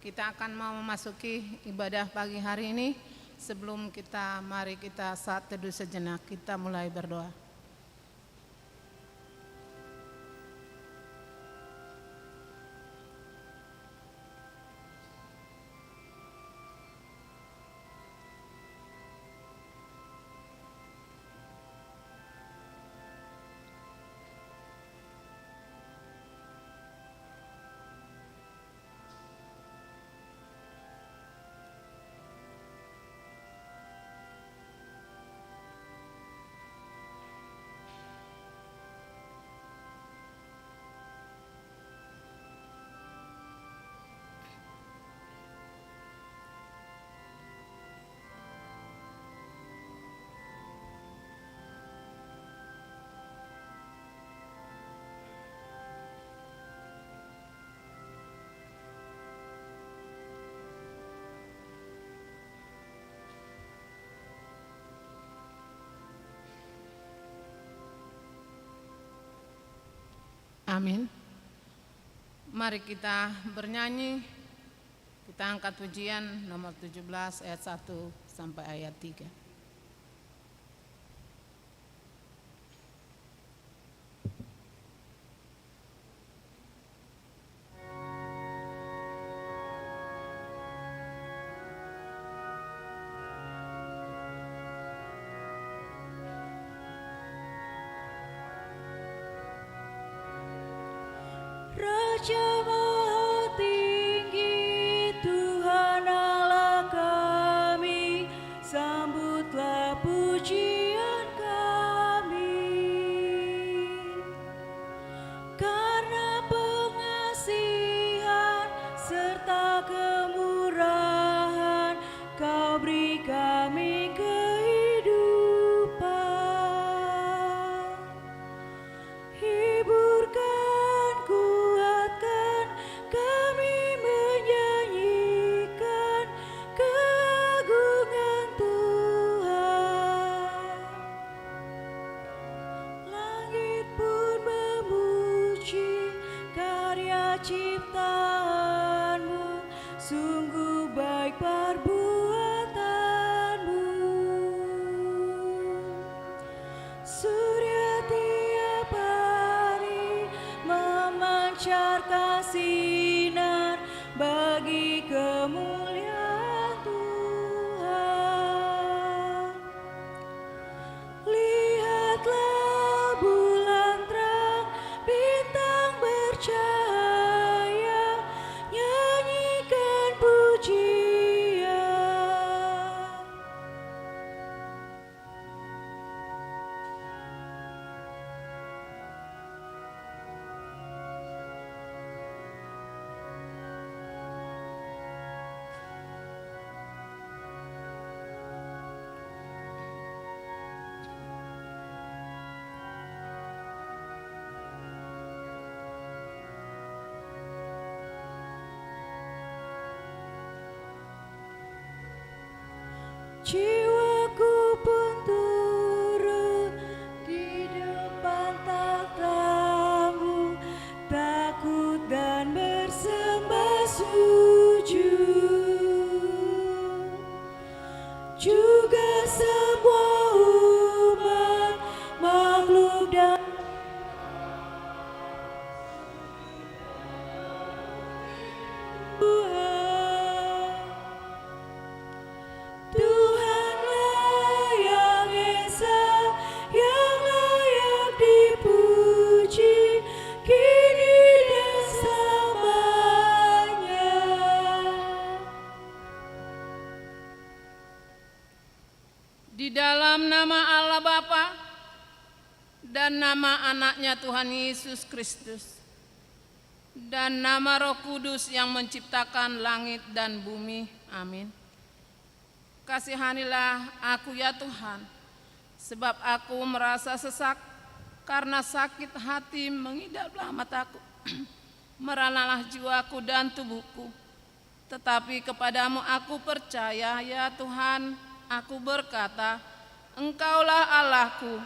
Kita akan mau memasuki ibadah pagi hari ini. Sebelum mari kita saat teduh sejenak, kita mulai berdoa. Amin. Mari kita bernyanyi. Kita angkat pujian nomor 17 ayat 1 sampai ayat 3. Raja Maha Tinggi, Tuhan Allah kami, sambutlah pujian kami. Karena pengasihan serta kemurahan, Kau beri kami kehidupan. Hiburkan, kuatkan, kami menyanyikan keagungan Tuhan. Langit pun memuji karya ciptaanmu, sungguh baik perbuatanmu. Surya tiap hari memancarkan sinar bagi kemuliaan Tuhan. Lihatlah bulan terang, bintang bercahaya, nyanyikan pujian. Jiwaku pun turut di depan takhtamu, takut dan bersembah sujud. Juga semua umat makhluk dan Tuhanlah yang esa, yang layak dipuji, kini dan selamanya. Di dalam nama Allah Bapa dan nama anaknya Tuhan Yesus Kristus dan nama Roh Kudus yang menciptakan langit dan bumi. Amin. Kasihanilah aku ya Tuhan, sebab aku merasa sesak karena sakit hati mengidaplah mataku. Meranalah jiwaku dan tubuhku, tetapi kepadamu aku percaya ya Tuhan. Aku berkata, Engkaulah Allahku,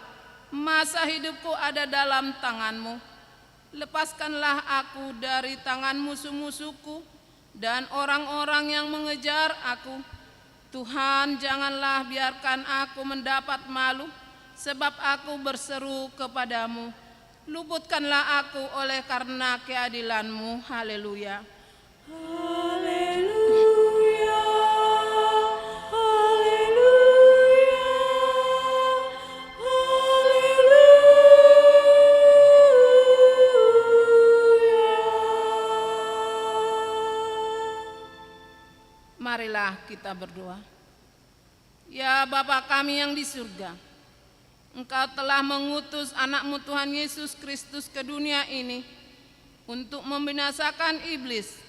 masa hidupku ada dalam tangan-Mu. Lepaskanlah aku dari tangan musuh-musuhku, dan orang-orang yang mengejar aku. Tuhan, janganlah biarkan aku mendapat malu, sebab aku berseru kepadamu. Luputkanlah aku oleh karena keadilan-Mu. Haleluya. Haleluya, haleluya, haleluya. Marilah kita berdoa. Ya Bapa kami yang di surga, Engkau telah mengutus anak-Mu Tuhan Yesus Kristus ke dunia ini untuk membinasakan iblis.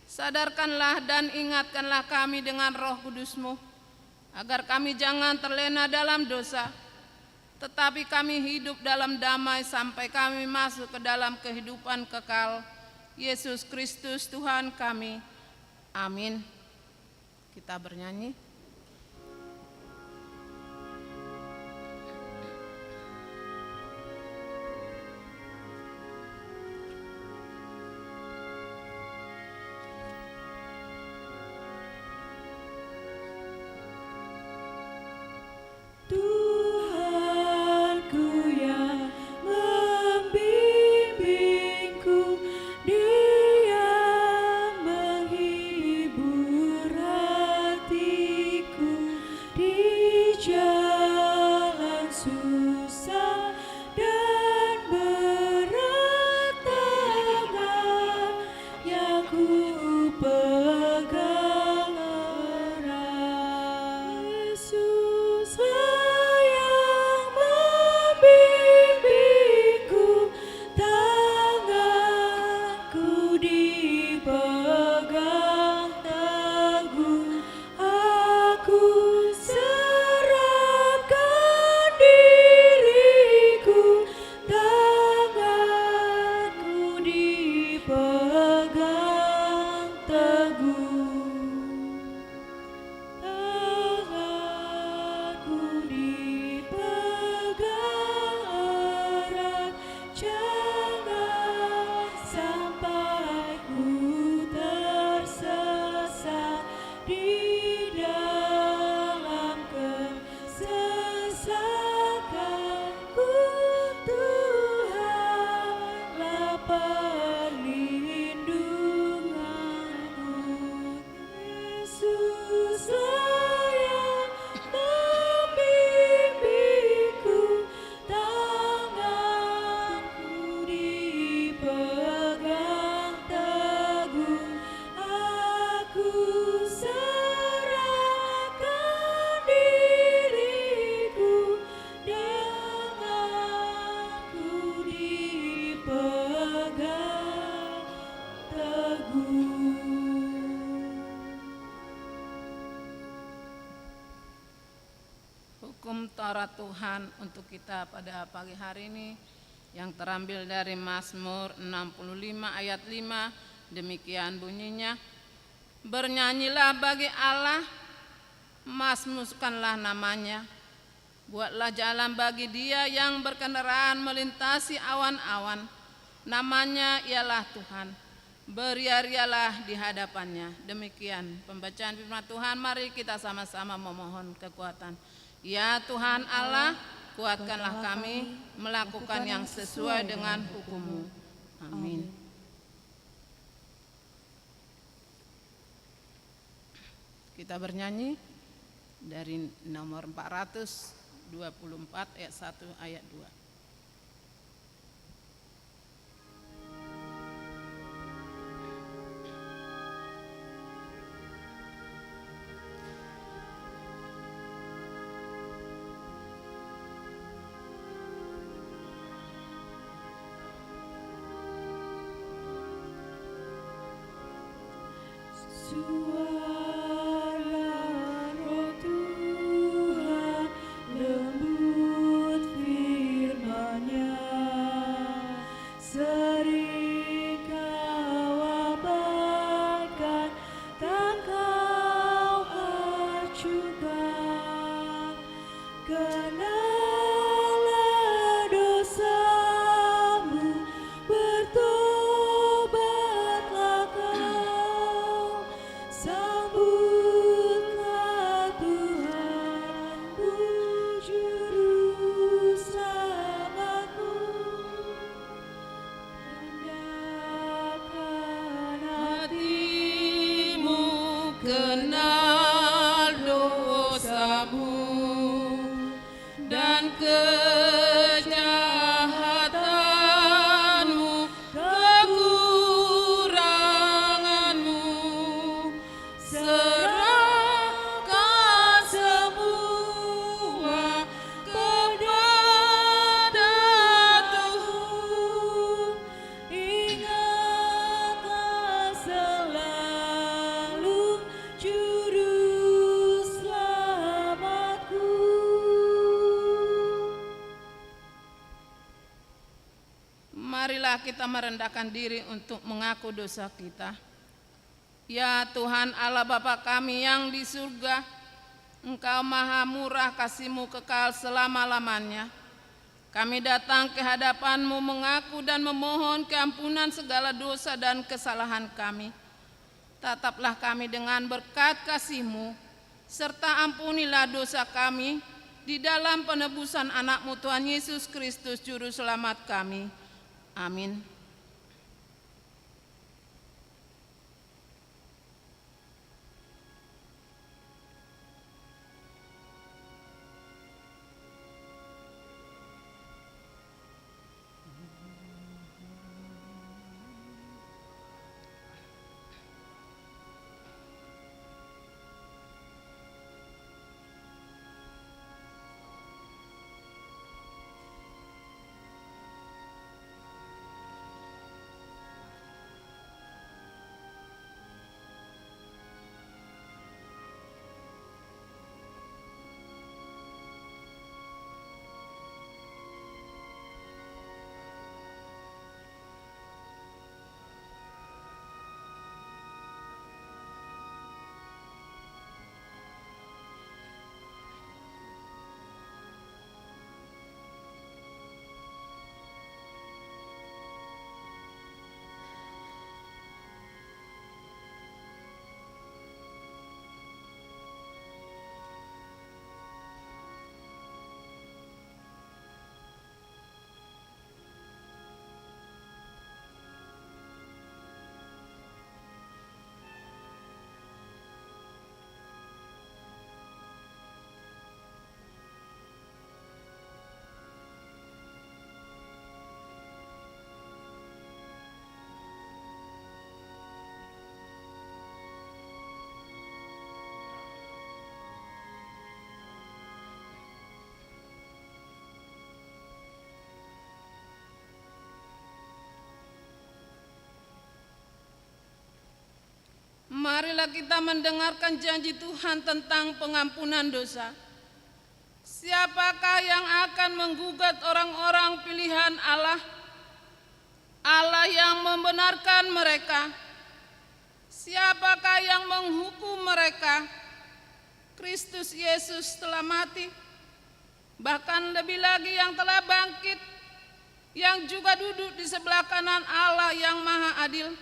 Sadarkanlah dan ingatkanlah kami dengan Roh Kudus-Mu, agar kami jangan terlena dalam dosa, tetapi kami hidup dalam damai sampai kami masuk ke dalam kehidupan kekal. Yesus Kristus Tuhan kami. Amin. Kita bernyanyi. Tuhanku yang membimbingku, Dia menghibur hatiku di jalan susah dan berat tangan yang ku pegang erat. Yesus yang membimbingku, tanganku dipegang teguh. Aku serahkan diriku, tanganku dipegang teguh. Tanganku dipegang erat, jangan sampai ku tersesat di dalam kesesakanku. Tuhanlah perlindunganku. Yesus yang membimbingku, tanganku dipegang teguh. Aku serahkan diriku, tanganku dipegang teguh. Hukum Taurat Tuhan untuk kita pada pagi hari ini yang terambil dari Mazmur 65 ayat 5. Demikian bunyinya. Bernyanyilah bagi Allah, mazmurkanlah namanya. Buatlah jalan bagi Dia yang berkendaraan melintasi awan-awan. Namanya ialah Tuhan. Beria-rialah di hadapannya. Demikian pembacaan firman Tuhan. Mari kita sama-sama memohon kekuatan. Ya Tuhan Allah, kuatkanlah kami melakukan yang sesuai dengan hukum-Mu. Amin. Kita bernyanyi dari nomor 424 ayat 1 ayat 2. Suara Roh Tuhan lembut firman-Nya, sering Kau abaikan, tak Kau acuhkan. Kenalah dosamu, bertobatlah kau. kenal dosamu dan kejahatanmu, kekuranganmu, serahkan semua kepada Tuhan. Ingatlah selalu juru selamatku. Marilah kita merendahkan diri untuk mengaku dosa kita. Ya Tuhan Allah Bapa kami yang di surga, Engkau maha murah, kasih-Mu kekal selama-lamanya. Kami datang ke hadapan-Mu mengaku dan memohon keampunan segala dosa dan kesalahan kami. Tataplah kami dengan berkat kasih-Mu, serta ampunilah dosa kami di dalam penebusan anak-Mu Tuhan Yesus Kristus Juru Selamat kami. Amin. Marilah kita mendengarkan janji Tuhan tentang pengampunan dosa. Siapakah yang akan menggugat orang-orang pilihan Allah? Allah yang membenarkan mereka. Siapakah yang menghukum mereka? Kristus Yesus telah mati, bahkan lebih lagi yang telah bangkit, yang juga duduk di sebelah kanan Allah yang maha adil,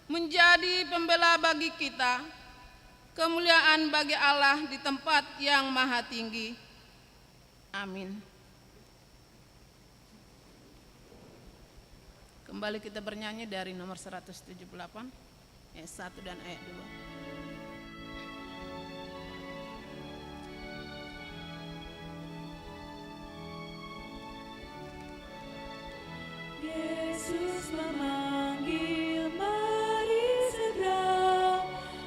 menjadi pembela bagi kita, kemuliaan bagi Allah di tempat yang maha tinggi. Amin. Kembali kita bernyanyi dari nomor 178, ayat 1 dan ayat 2. Yesus memanggil, mari segera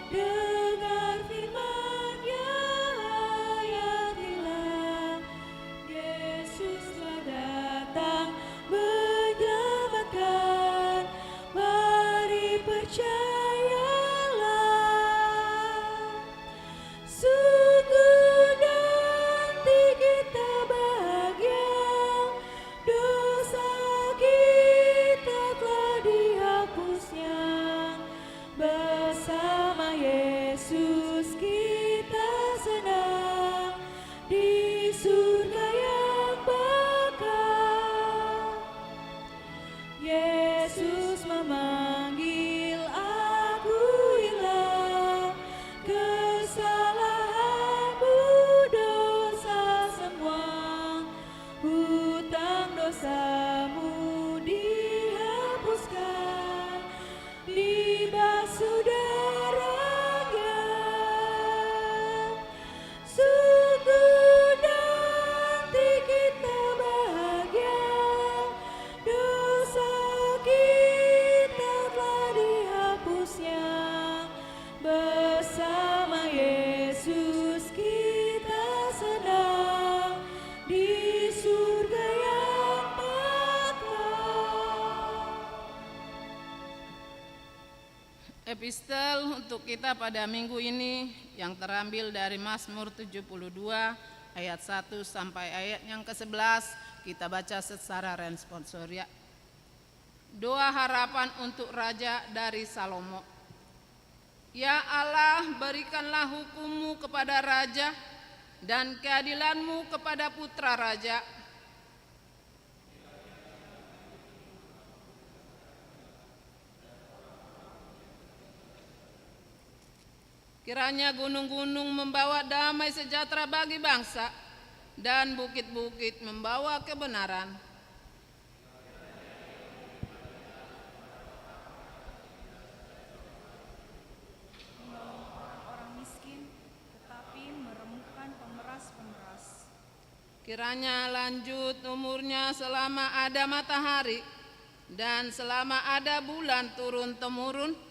dengar firman-Nya, hayatilah. Yesus telah datang menyelamatkan, mari percayalah. Epistel untuk kita pada minggu ini yang terambil dari Mazmur 72 ayat 1 sampai ayat yang ke-11. Kita baca secara responsorial. Doa harapan untuk Raja dari Salomo. Ya Allah, berikanlah hukum-Mu kepada Raja dan keadilan-Mu kepada putra Raja. Kiranya gunung-gunung membawa damai sejahtera bagi bangsa dan bukit-bukit membawa kebenaran. Menolong orang-orang miskin, tetapi meremukkan pemeras-pemeras. Kiranya lanjut umurnya selama ada matahari dan selama ada bulan turun-temurun.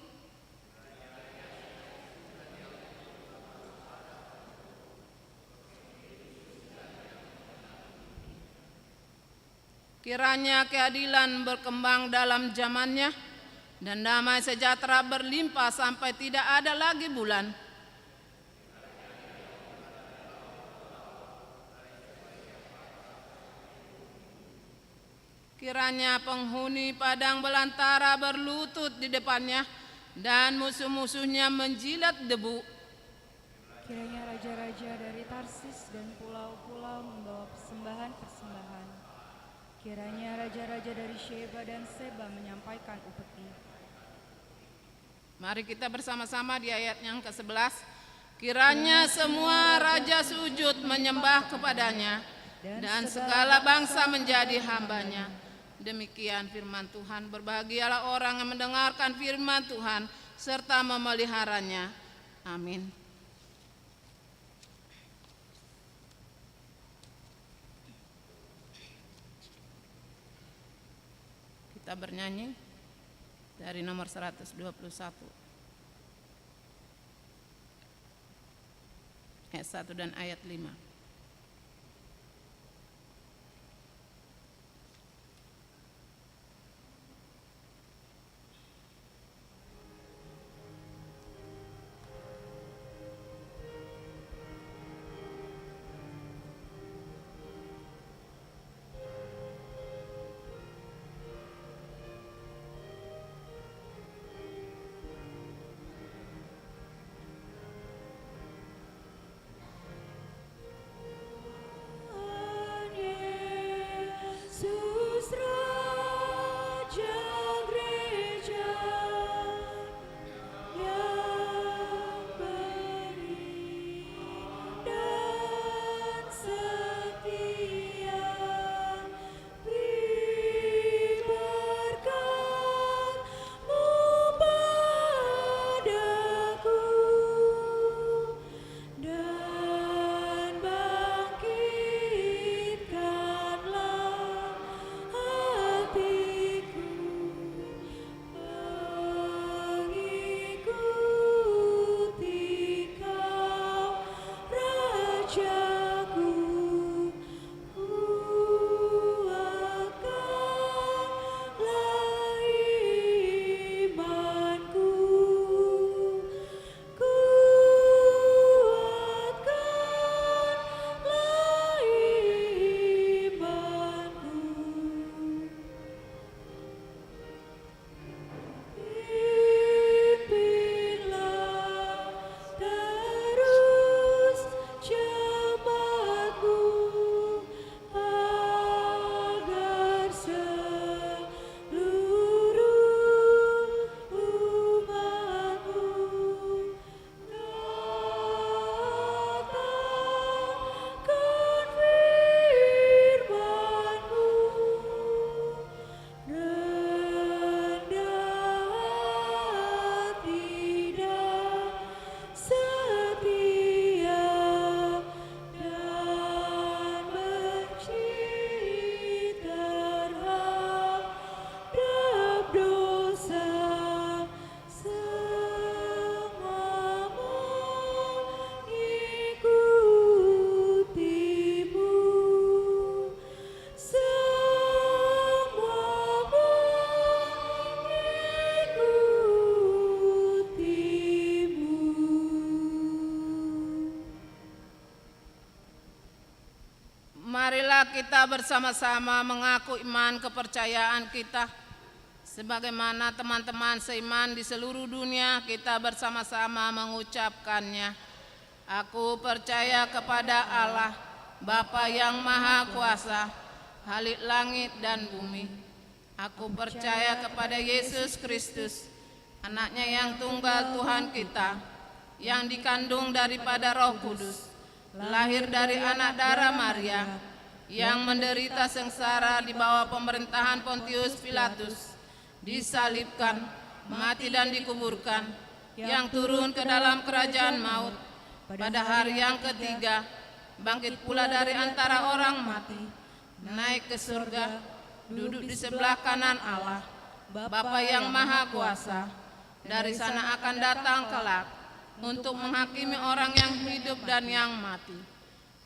Kiranya keadilan berkembang dalam zamannya dan damai sejahtera berlimpah sampai tidak ada lagi bulan. Kiranya penghuni padang belantara berlutut di depannya dan musuh-musuhnya menjilat debu. Kiranya raja-raja dari Tarsis dan pulau-pulau membawa persembahan-persembahan. Kiranya raja-raja dari Sheba dan Seba menyampaikan upeti. Mari kita bersama-sama di ayat yang ke-11. Kiranya semua raja sujud menyembah kepadanya dan segala bangsa menjadi hambanya. Demikian firman Tuhan. Berbahagialah orang yang mendengarkan firman Tuhan serta memeliharanya. Amin. Kita bernyanyi dari nomor 121 ayat 1 dan ayat 5. Marilah kita bersama-sama mengaku iman kepercayaan kita. Sebagaimana teman-teman seiman di seluruh dunia, kita bersama-sama mengucapkannya. Aku percaya kepada Allah, Bapa yang Maha Kuasa, Khalik langit dan bumi. Aku percaya kepada Yesus Kristus, anaknya yang tunggal Tuhan kita, yang dikandung daripada Roh Kudus, lahir dari anak darah Maria, yang menderita sengsara di bawah pemerintahan Pontius Pilatus, disalibkan, mati dan dikuburkan, yang turun ke dalam kerajaan maut, pada hari yang ketiga, bangkit pula dari antara orang mati, naik ke surga, duduk di sebelah kanan Allah, Bapa yang Maha Kuasa. Dari sana akan datang kelak untuk menghakimi orang yang hidup dan yang mati.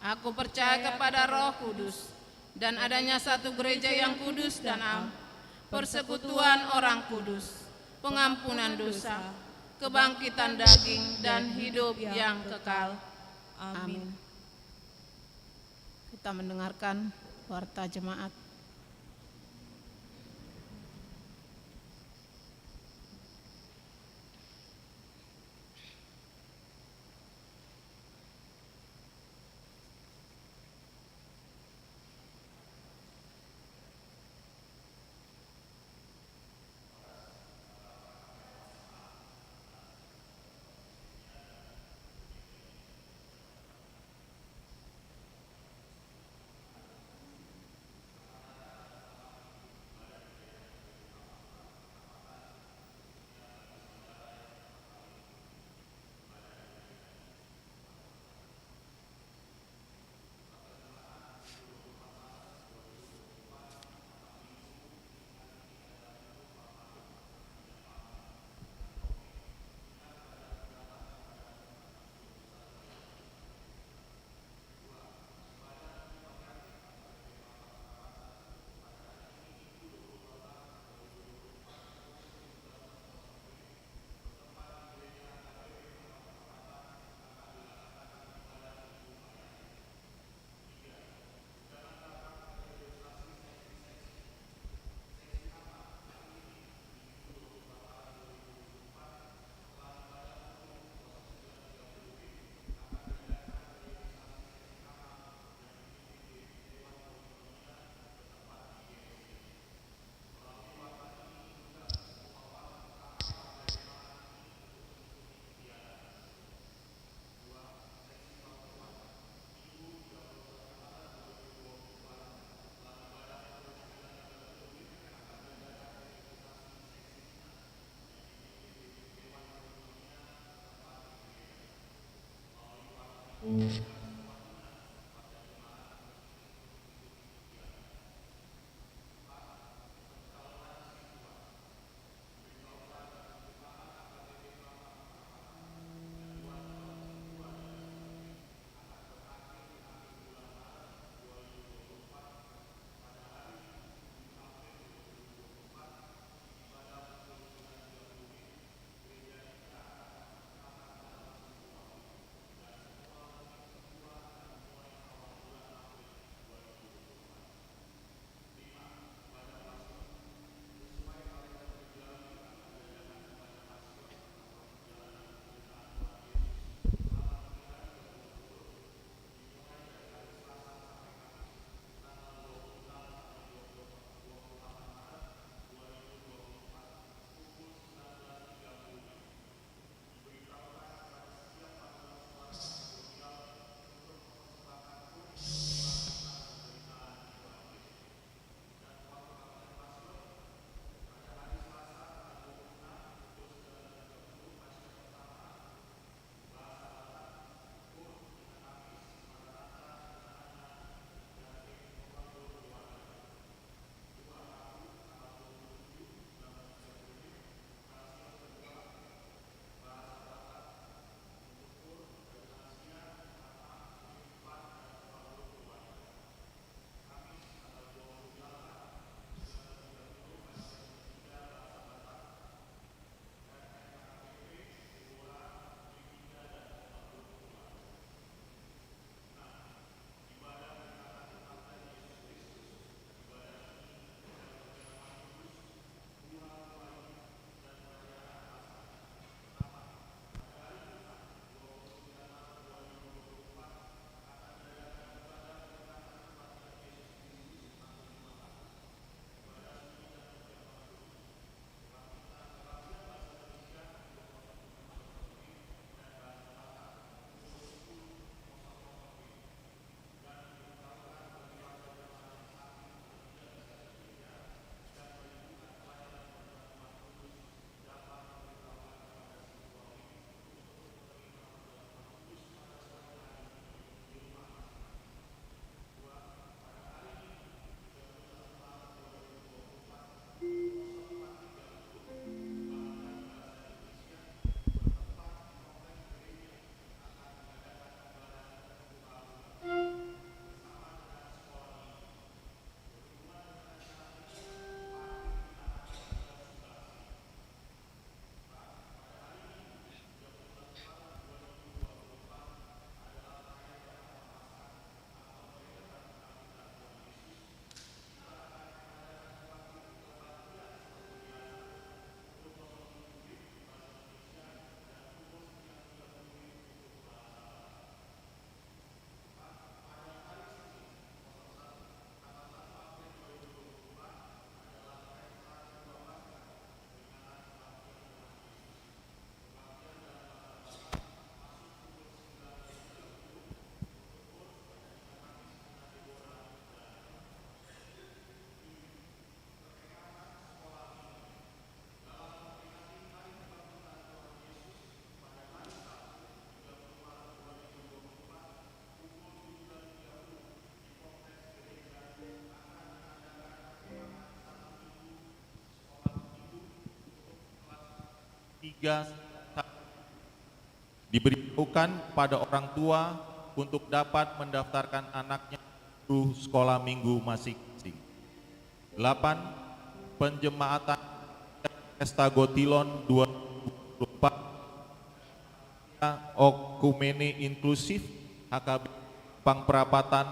Aku percaya kepada Roh Kudus dan adanya satu gereja yang kudus dan am, persekutuan orang kudus, pengampunan dosa, kebangkitan daging dan hidup yang kekal. Amin. Kita mendengarkan warta jemaat. Tiga, diberitahukan pada orang tua untuk dapat mendaftarkan anaknya ke sekolah minggu masing-masing. 8. Penjemaatan Pesta Gotilon 2024 Okumene Inklusif HKB Mampang Perapatan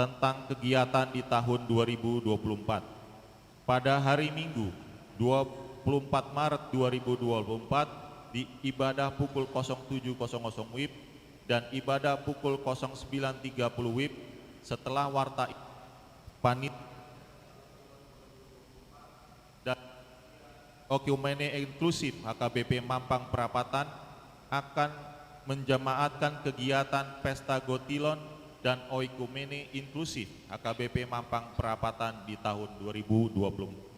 tentang kegiatan di tahun 2024. Pada hari Minggu 24 Maret 2024 di ibadah pukul 07.00 WIB dan ibadah pukul 09.30 WIB setelah warta panit dan Okumene Inklusif HKBP Mampang Perapatan akan menjemaatkan kegiatan Pesta Gotilon dan Oikumene Inklusif HKBP Mampang Perapatan di tahun 2024.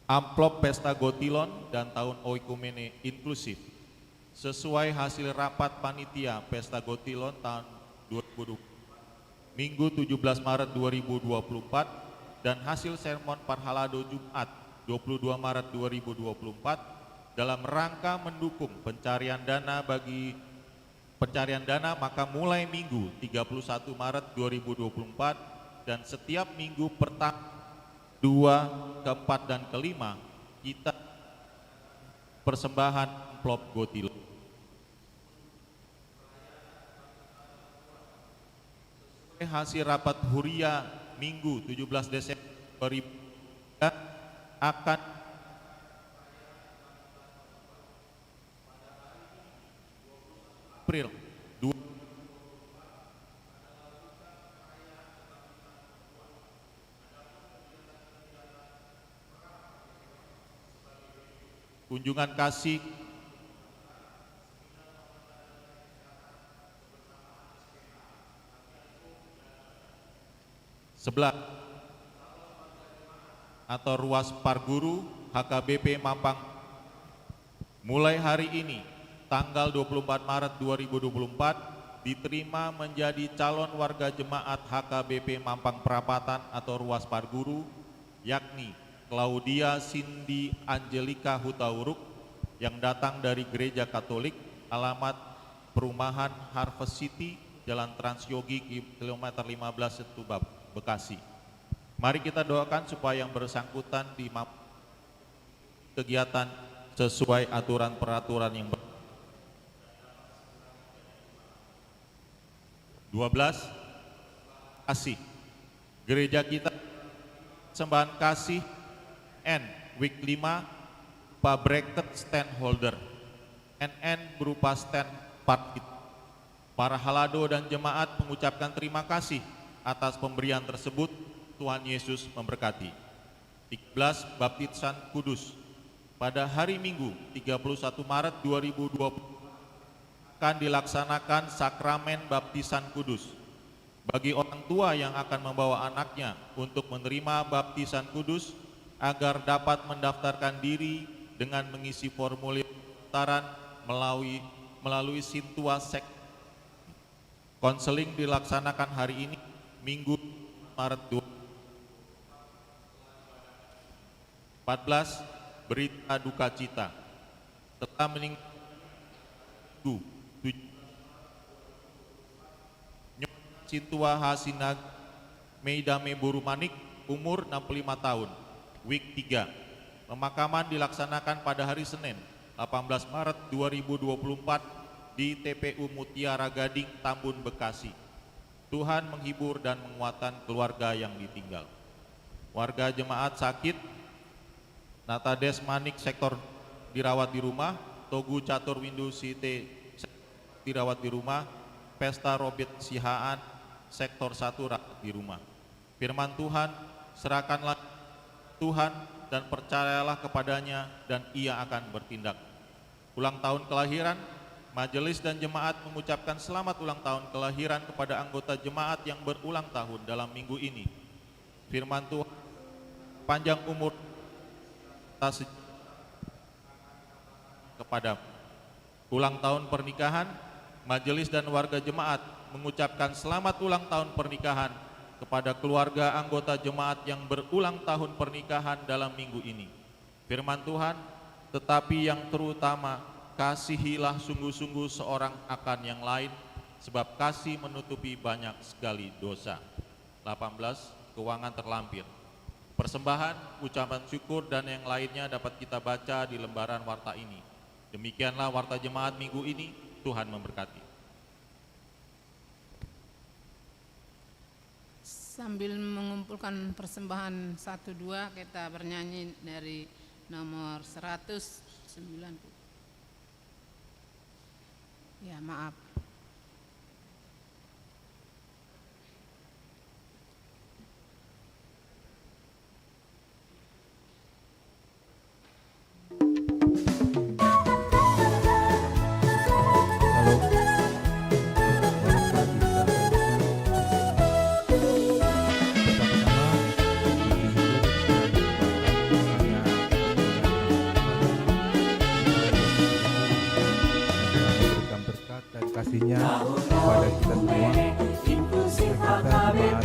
Amplop Pesta Gotilon dan tahun Oikumene Inklusif sesuai hasil rapat panitia Pesta Gotilon tahun 2020 Minggu 17 Maret 2024 dan hasil sermon Parhalado Jumat 22 Maret 2024 dalam rangka mendukung pencarian dana maka mulai Minggu 31 Maret 2024 dan setiap minggu pertama 2, ke-4, dan ke-5 kita persembahan amplop Gotilon. Hasil rapat Huria Minggu 17 Desember 2023 akan April 2 kunjungan kasih sebelah atau ruas Parguru HKBP Mampang mulai hari ini tanggal 24 Maret 2024 diterima menjadi calon warga jemaat HKBP Mampang Perapatan atau ruas Parguru yakni Claudia Cindy Angelika Hutauruk yang datang dari Gereja Katolik, alamat Perumahan Harvest City, Jalan Transyogi, kilometer 15 Setubab, Bekasi. Mari kita doakan supaya yang bersangkutan di kegiatan sesuai aturan peraturan yang 12. Kasih. Gereja kita sembahan kasih N week 5 Fabricated stand holder. NN berupa stand part. Para halado dan jemaat mengucapkan terima kasih atas pemberian tersebut. Tuhan Yesus memberkati. 13. Baptisan Kudus. Pada hari Minggu 31 Maret 2020 akan dilaksanakan sakramen baptisan kudus. Bagi orang tua yang akan membawa anaknya untuk menerima baptisan kudus agar dapat mendaftarkan diri dengan mengisi formulir pendaftaran melalui Sintua Sek. Konseling dilaksanakan hari ini Minggu Maret 14. Berita duka cita telah meninggal Sintua Hasinag Meidame Burumanik umur 65 tahun week 3. Pemakaman dilaksanakan pada hari Senin 18 Maret 2024 di TPU Mutiara Gading, Tambun, Bekasi. Tuhan menghibur dan menguatkan keluarga yang ditinggal. Warga jemaat sakit Natades Manik sektor dirawat di rumah, Togu Catur Windu Site dirawat di rumah, Pesta Robit Sihaan sektor 1 rawat di rumah. Firman Tuhan, serahkanlah Tuhan dan percayalah kepadanya dan ia akan bertindak. Ulang tahun kelahiran, majelis dan jemaat mengucapkan selamat ulang tahun kelahiran kepada anggota jemaat yang berulang tahun dalam minggu ini. Firman Tuhan, panjang umur kepada ulang tahun pernikahan, majelis dan warga jemaat mengucapkan selamat ulang tahun pernikahan kepada keluarga anggota jemaat yang berulang tahun pernikahan dalam minggu ini. Firman Tuhan, tetapi yang terutama, kasihilah sungguh-sungguh seorang akan yang lain, sebab kasih menutupi banyak sekali dosa. 18. Keuangan terlampir. Persembahan, ucapan syukur, dan yang lainnya dapat kita baca di lembaran warta ini. Demikianlah warta jemaat minggu ini. Tuhan memberkati. Sambil mengumpulkan persembahan 1-2, kita bernyanyi dari nomor 190. Ya, maaf. Kasihnya kepada kita semua. Kita jemaat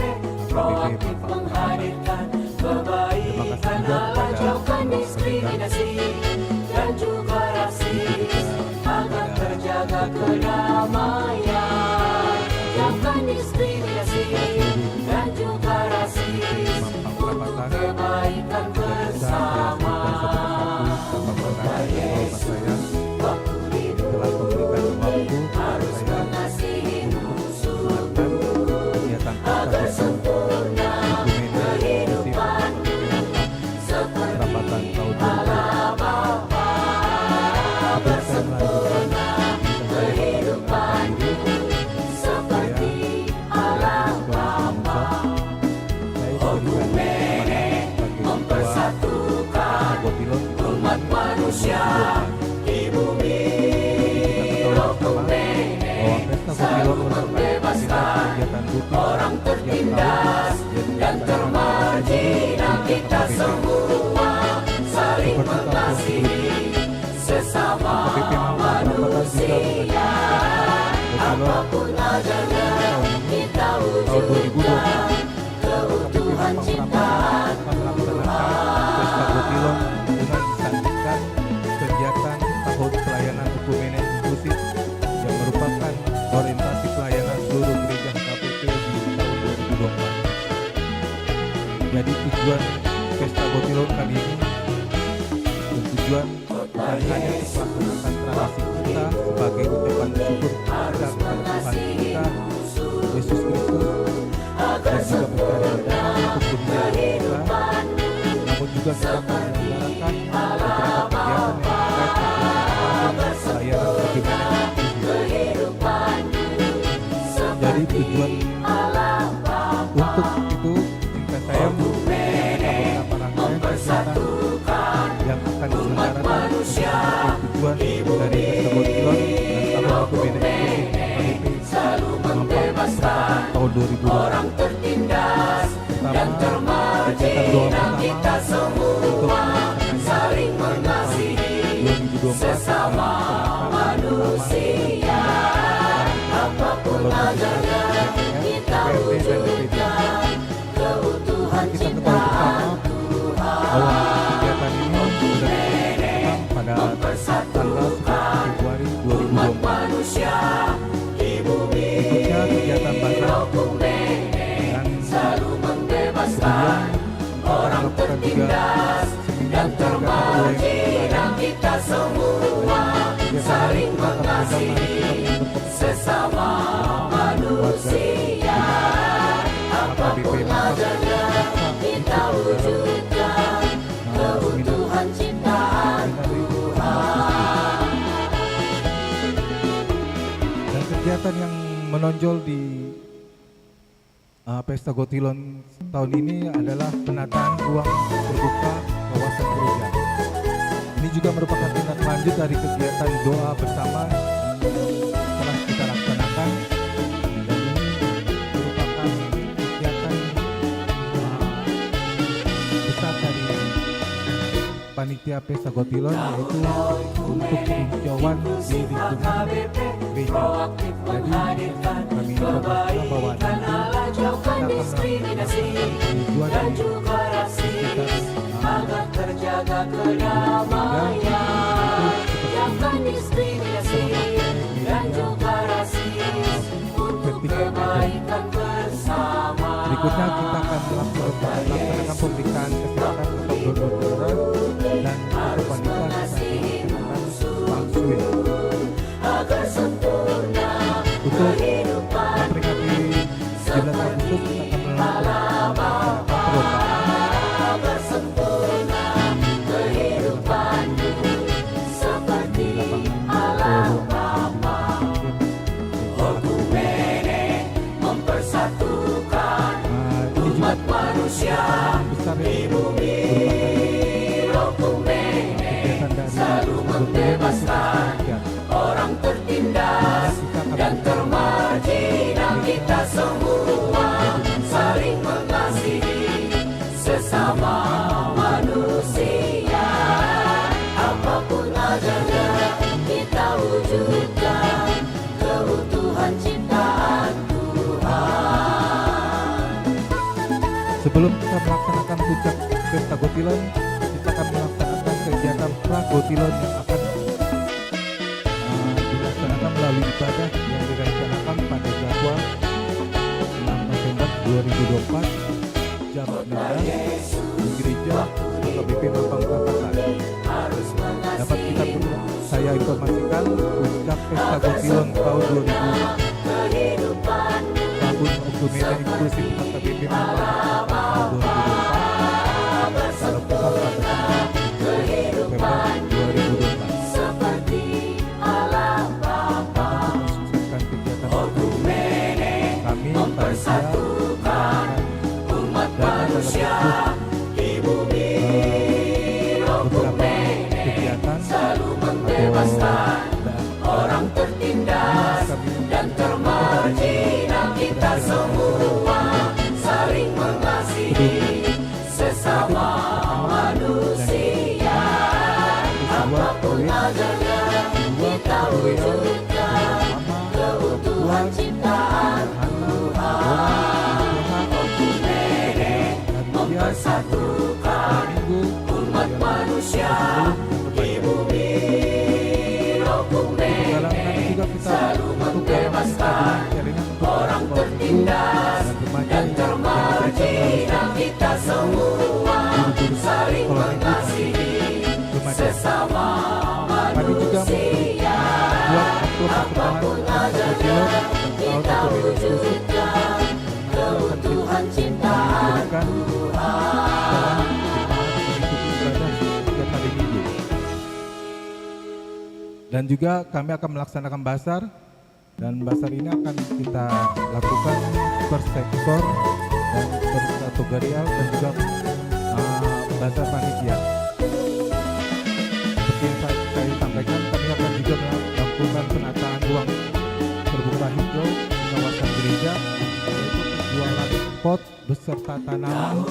HKBP menghadirkan terima kasih juga kepada dan juga rasis agar terjaga kedamaian, jangan diskriminasi dan juga rasis untuk kebaikan bersama. Yesus waktu telah memberikan waktu harus mengasihi musuh-musuh agar sempurna kehidupanmu seperti Allah Bapa, agar sempurna kehidupanmu seperti Allah Bapa. Okumene mempersatukan umat manusia di bumi. Membebaskan orang tertindas dan termarginal, kita semua saling mengasihi sesama manusia. Apapun adanya kita wujudkan keutuhan ciptaan Tuhan. dengan disandingkan kegiatan tahun pelayanan Ekumene Inklusif yang merupakan orientasi pelayanan seluruh gereja HKBP di tahun 2024. Jadi tujuan Pesta Gotilon kali ini bertujuan bukan hanya untuk melaksanakan tradisi kita sebagai ucapan syukur kita kepada Tuhan kita Yesus Kristus dan juga mencari redakan untuk dunia kita, namun juga kita menyelenggarakan beberapa kegiatan yang terkait dengan pelayanan Ekumene. Jadi tujuan untuk itu jika saya membuka beberapa rangkaian kegiatan yang akan diselenggarakan sebagai tujuan dari Pesta Gotilon dan tahun Ekumene tahun 2020. Orang tertindas dan termarginal, kita semua saling mengasihi sesama manusia. Apapun adanya kita wujudkan keutuhan ciptaan Tuhan. Bahwa kegiatan ini sudah dilaksanakan pada tanggal 10 Februari 2024. Manusia di bumi Berikutnya kegiatan bazar dan selalu membebaskan orang tertindas dan termarginal, kita semua saling mengasihi sesama manusia. Apapun adanya kita wujudkan keutuhan ciptaan Tuhan. Dan kegiatan yang menonjol di Pesta Gotilon tahun ini adalah penataan ruang terbuka kawasan gereja. Ini juga merupakan tindak lanjut dari kegiatan doa bersama yang telah kita laksanakan, dan ini merupakan kegiatan besar dari panitia Pesta Gotilon, yaitu untuk peninjauan di lingkungan gereja. Jadi kami informasikan bahwa nanti jauhkan diskriminasi dan juga rasis, agar terjaga kedamaian. Jauhkan diskriminasi dan juga rasis untuk kebaikan bersama. Berikutnya kita akan melaksanakan pemeriksaan kesehatan atau donor darah dan untuk wanita kita akan melaksanakan swab. Agar sempurna kehidupan Memperingati 17 Agustus kita akan melakukan perlombaan agar sempurna kehidupanmu seperti alam Bapa. Okumene mempersatukan umat manusia di bumi. Okumene selalu membebaskan orang tertindas dan termarginal. Kita semua saling mengasihi sesama manusia. Apapun adanya kita wujudkan keutuhan ciptaan Tuhan. Sebelum kita melaksanakan puncak Pesta Gotilon, kita akan melaksanakan kegiatan Pragotilon yang akan dilaksanakan melalui ibadah yang direncanakan pada jadwal 6 November 2024 jam 19 di gereja KBP Mampang Perapatan. Dapat saya informasikan puncak Pesta Gotilon tahun 2000 tahun Okumene Inklusif KBP Mampang Perapatan 2024 pada November 2024. Seperti alam Bapa. Dan untuk mensukseskan kegiatan kami mempersatukan umat manusia di bumi. beberapa kegiatan Selalu membebaskan orang tertindas dan termarginal. Kita semua saling mengasihi sesama manusia. Apapun adanya kita wujudkan keutuhan ciptaan Tuhan. Okumene mempersatukan umat manusia di bumi. Okumene selalu membebaskan orang tertindas dan termarginal. Kita semua saling mengasihi sesama manusia. Apapun adanya kita wujudkan keutuhan ciptaan Tuhan. Dan juga kami akan melaksanakan basar, dan basar ini akan kita lakukan per sektor dan per kategorial dan juga basar panitia. Seperti yang saya sampaikan, kami akan juga melakukan penataan ruang terbuka hijau di kawasan gereja, yaitu penjualan pot beserta tanaman,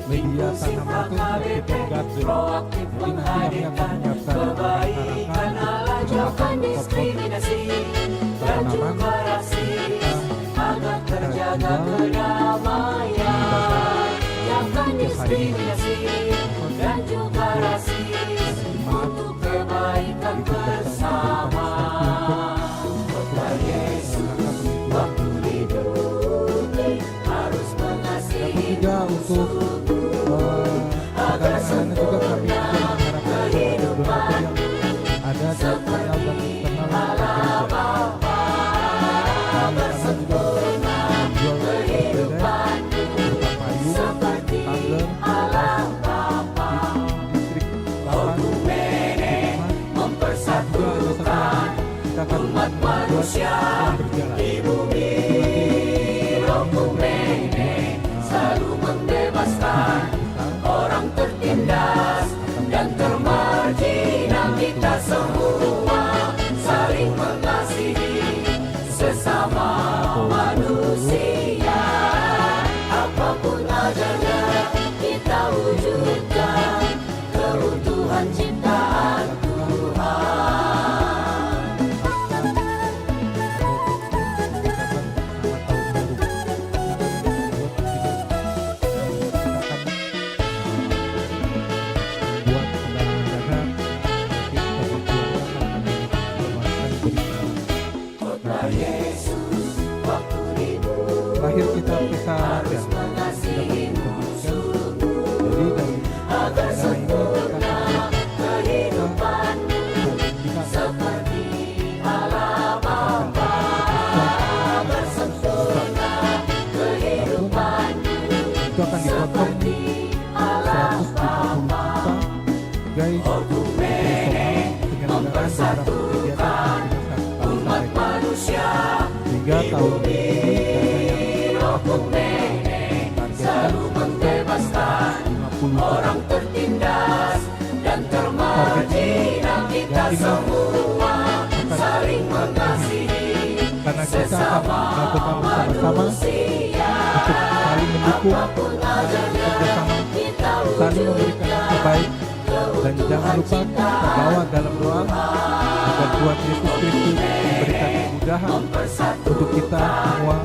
media tanaman itu seperti garden. Jadi nanti kami akan menyiapkan Jauhkan diskriminasi dan juga rasis, agar terjaga kedamaian. Jauhkan diskriminasi dan juga rasis untuk kebaikan bersama. Tuhan Yesus waktu hidup harus mengasihi juga untuk rekan-rekan juga kami juga mengharapkan donatur yang ada di internal dan eksternal gereja. Kami akan juga menjual sepeda berupa payung, tumbler, di distrik 8, mempersatukan umat manusia di bumi. Okumene selalu membebaskan orang tertindas dan termarginal. Kita semua saling mengasihi sesama manusia. Apapun adanya kita wujudkan keutuhan ciptaan Tuhan. penyelenggaraan beberapa kegiatan sehingga tahun ini targetkan 50 orang tertindas dan termarginal, kita semua saling mengasihi karena kita akan melakukan bersama-sama untuk saling mendukung, bersama saling memberikan yang terbaik, dan jangan lupa kita bawa dalam doa agar Tuhan Yesus Kristus memberikan kemudahan untuk kita semua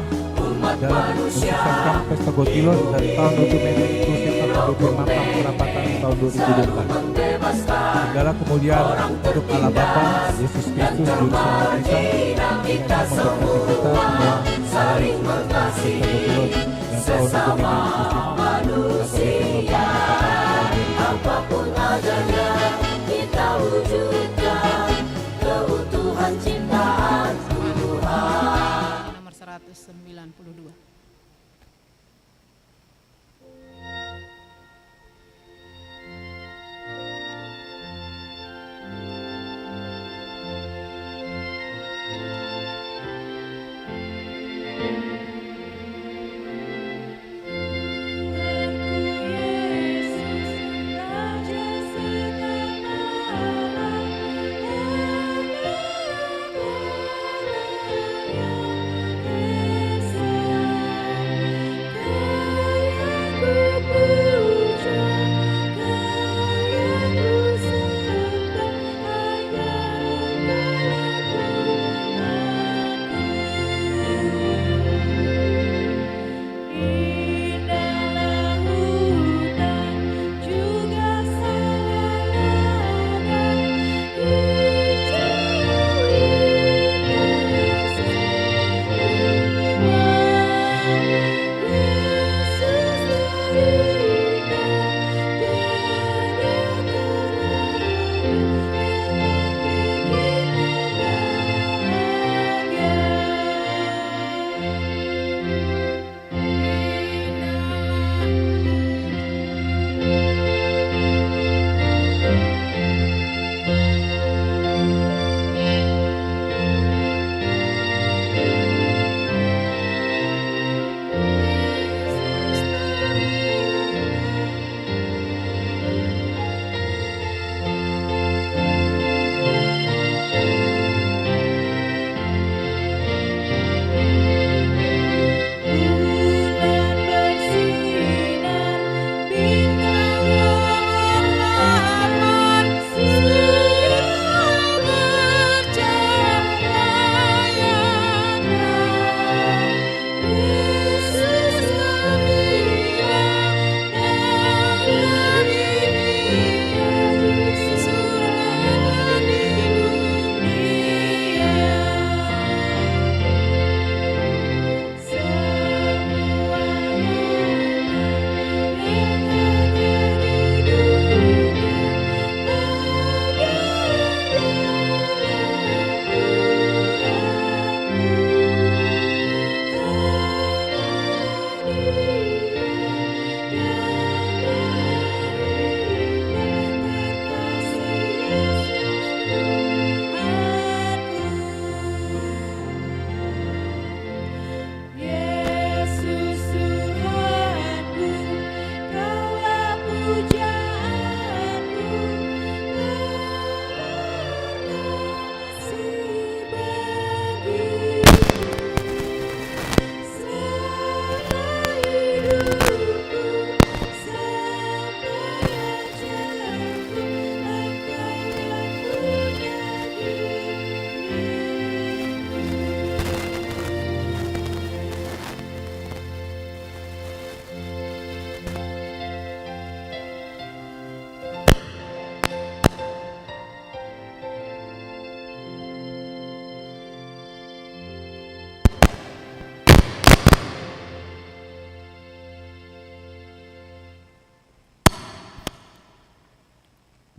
dalam mensukseskan Pesta Botilon dari tahun 2000 inklusif sampai 24 perapatan tahun 2024. Segala kemuliaan untuk Allah Bapa, Yesus Kristus, Juru Selamat kita, yang memberkati kita semua dalam Pesta Botilon yang tahun 2000 inklusif. apapun adanya kita wujudkan keutuhan ciptaan Tuhan. Nomor 192.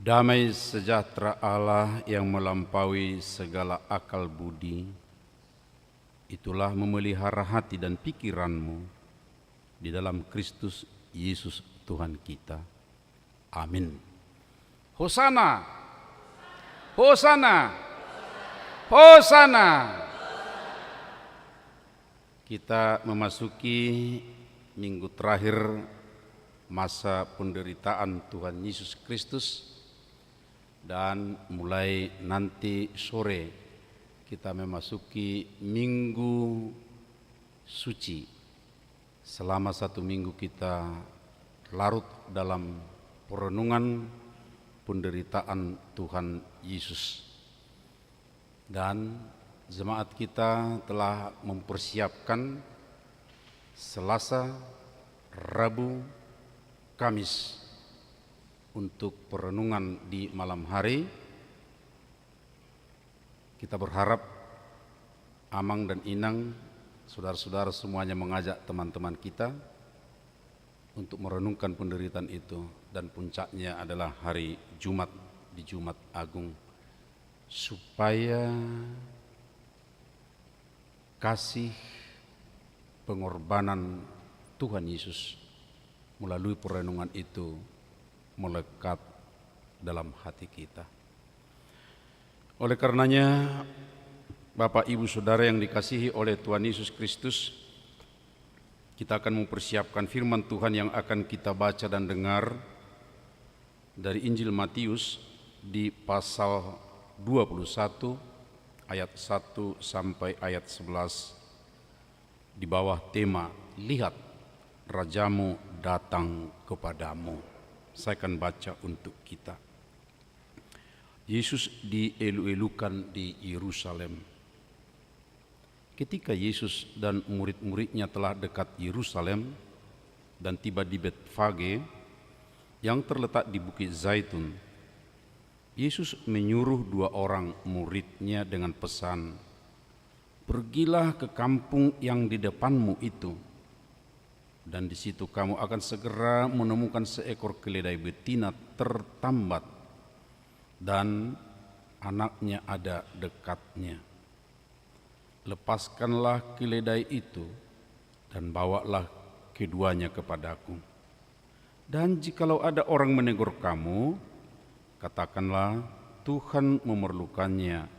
Damai sejahtera Allah yang melampaui segala akal budi, itulah memelihara hati dan pikiranmu di dalam Kristus Yesus Tuhan kita. Amin. Hosana, Hosana, Hosana. Kita memasuki minggu terakhir masa penderitaan Tuhan Yesus Kristus, dan mulai nanti sore kita memasuki minggu suci. Selama 1 minggu kita larut dalam perenungan penderitaan Tuhan Yesus, dan jemaat kita telah mempersiapkan Selasa, Rabu, Kamis untuk perenungan di malam hari. Kita berharap Amang dan Inang, saudara-saudara semuanya mengajak teman-teman kita untuk merenungkan penderitaan itu, dan puncaknya adalah hari Jumat, di Jumat Agung, supaya kasih pengorbanan Tuhan Yesus melalui perenungan itu melekat dalam hati kita. Oleh karenanya, Bapak, Ibu, Saudara yang dikasihi oleh Tuhan Yesus Kristus, kita akan mempersiapkan firman Tuhan yang akan kita baca dan dengar dari Injil Matius di pasal 21 ayat 1 sampai ayat 11 di bawah tema "Lihat, Rajamu datang kepadamu". Saya akan baca untuk kita. Yesus dielu-elukan di Yerusalem. Ketika Yesus dan murid-muridnya telah dekat Yerusalem dan tiba di Betfage yang terletak di Bukit Zaitun, Yesus menyuruh 2 orang muridnya dengan pesan, "Pergilah ke kampung yang di depanmu itu, dan di situ kamu akan segera menemukan seekor keledai betina tertambat dan anaknya ada dekatnya. Lepaskanlah keledai itu dan bawalah keduanya kepadaku. Dan jikalau ada orang menegur kamu, katakanlah, Tuhan memerlukannya,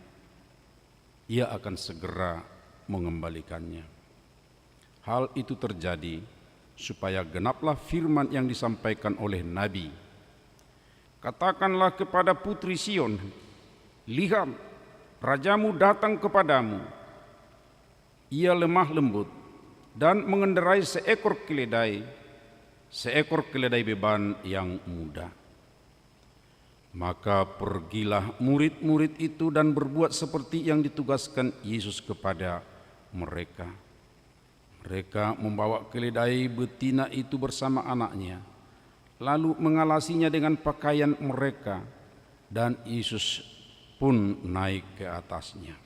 Ia akan segera mengembalikannya." Hal itu terjadi supaya genaplah firman yang disampaikan oleh Nabi. "Katakanlah kepada putri Sion, lihat, rajamu datang kepadamu. Ia lemah lembut dan mengendarai seekor keledai beban yang muda." Maka pergilah murid-murid itu dan berbuat seperti yang ditugaskan Yesus kepada mereka. Mereka membawa keledai betina itu bersama anaknya, lalu mengalasinya dengan pakaian mereka, dan Yesus pun naik ke atasnya.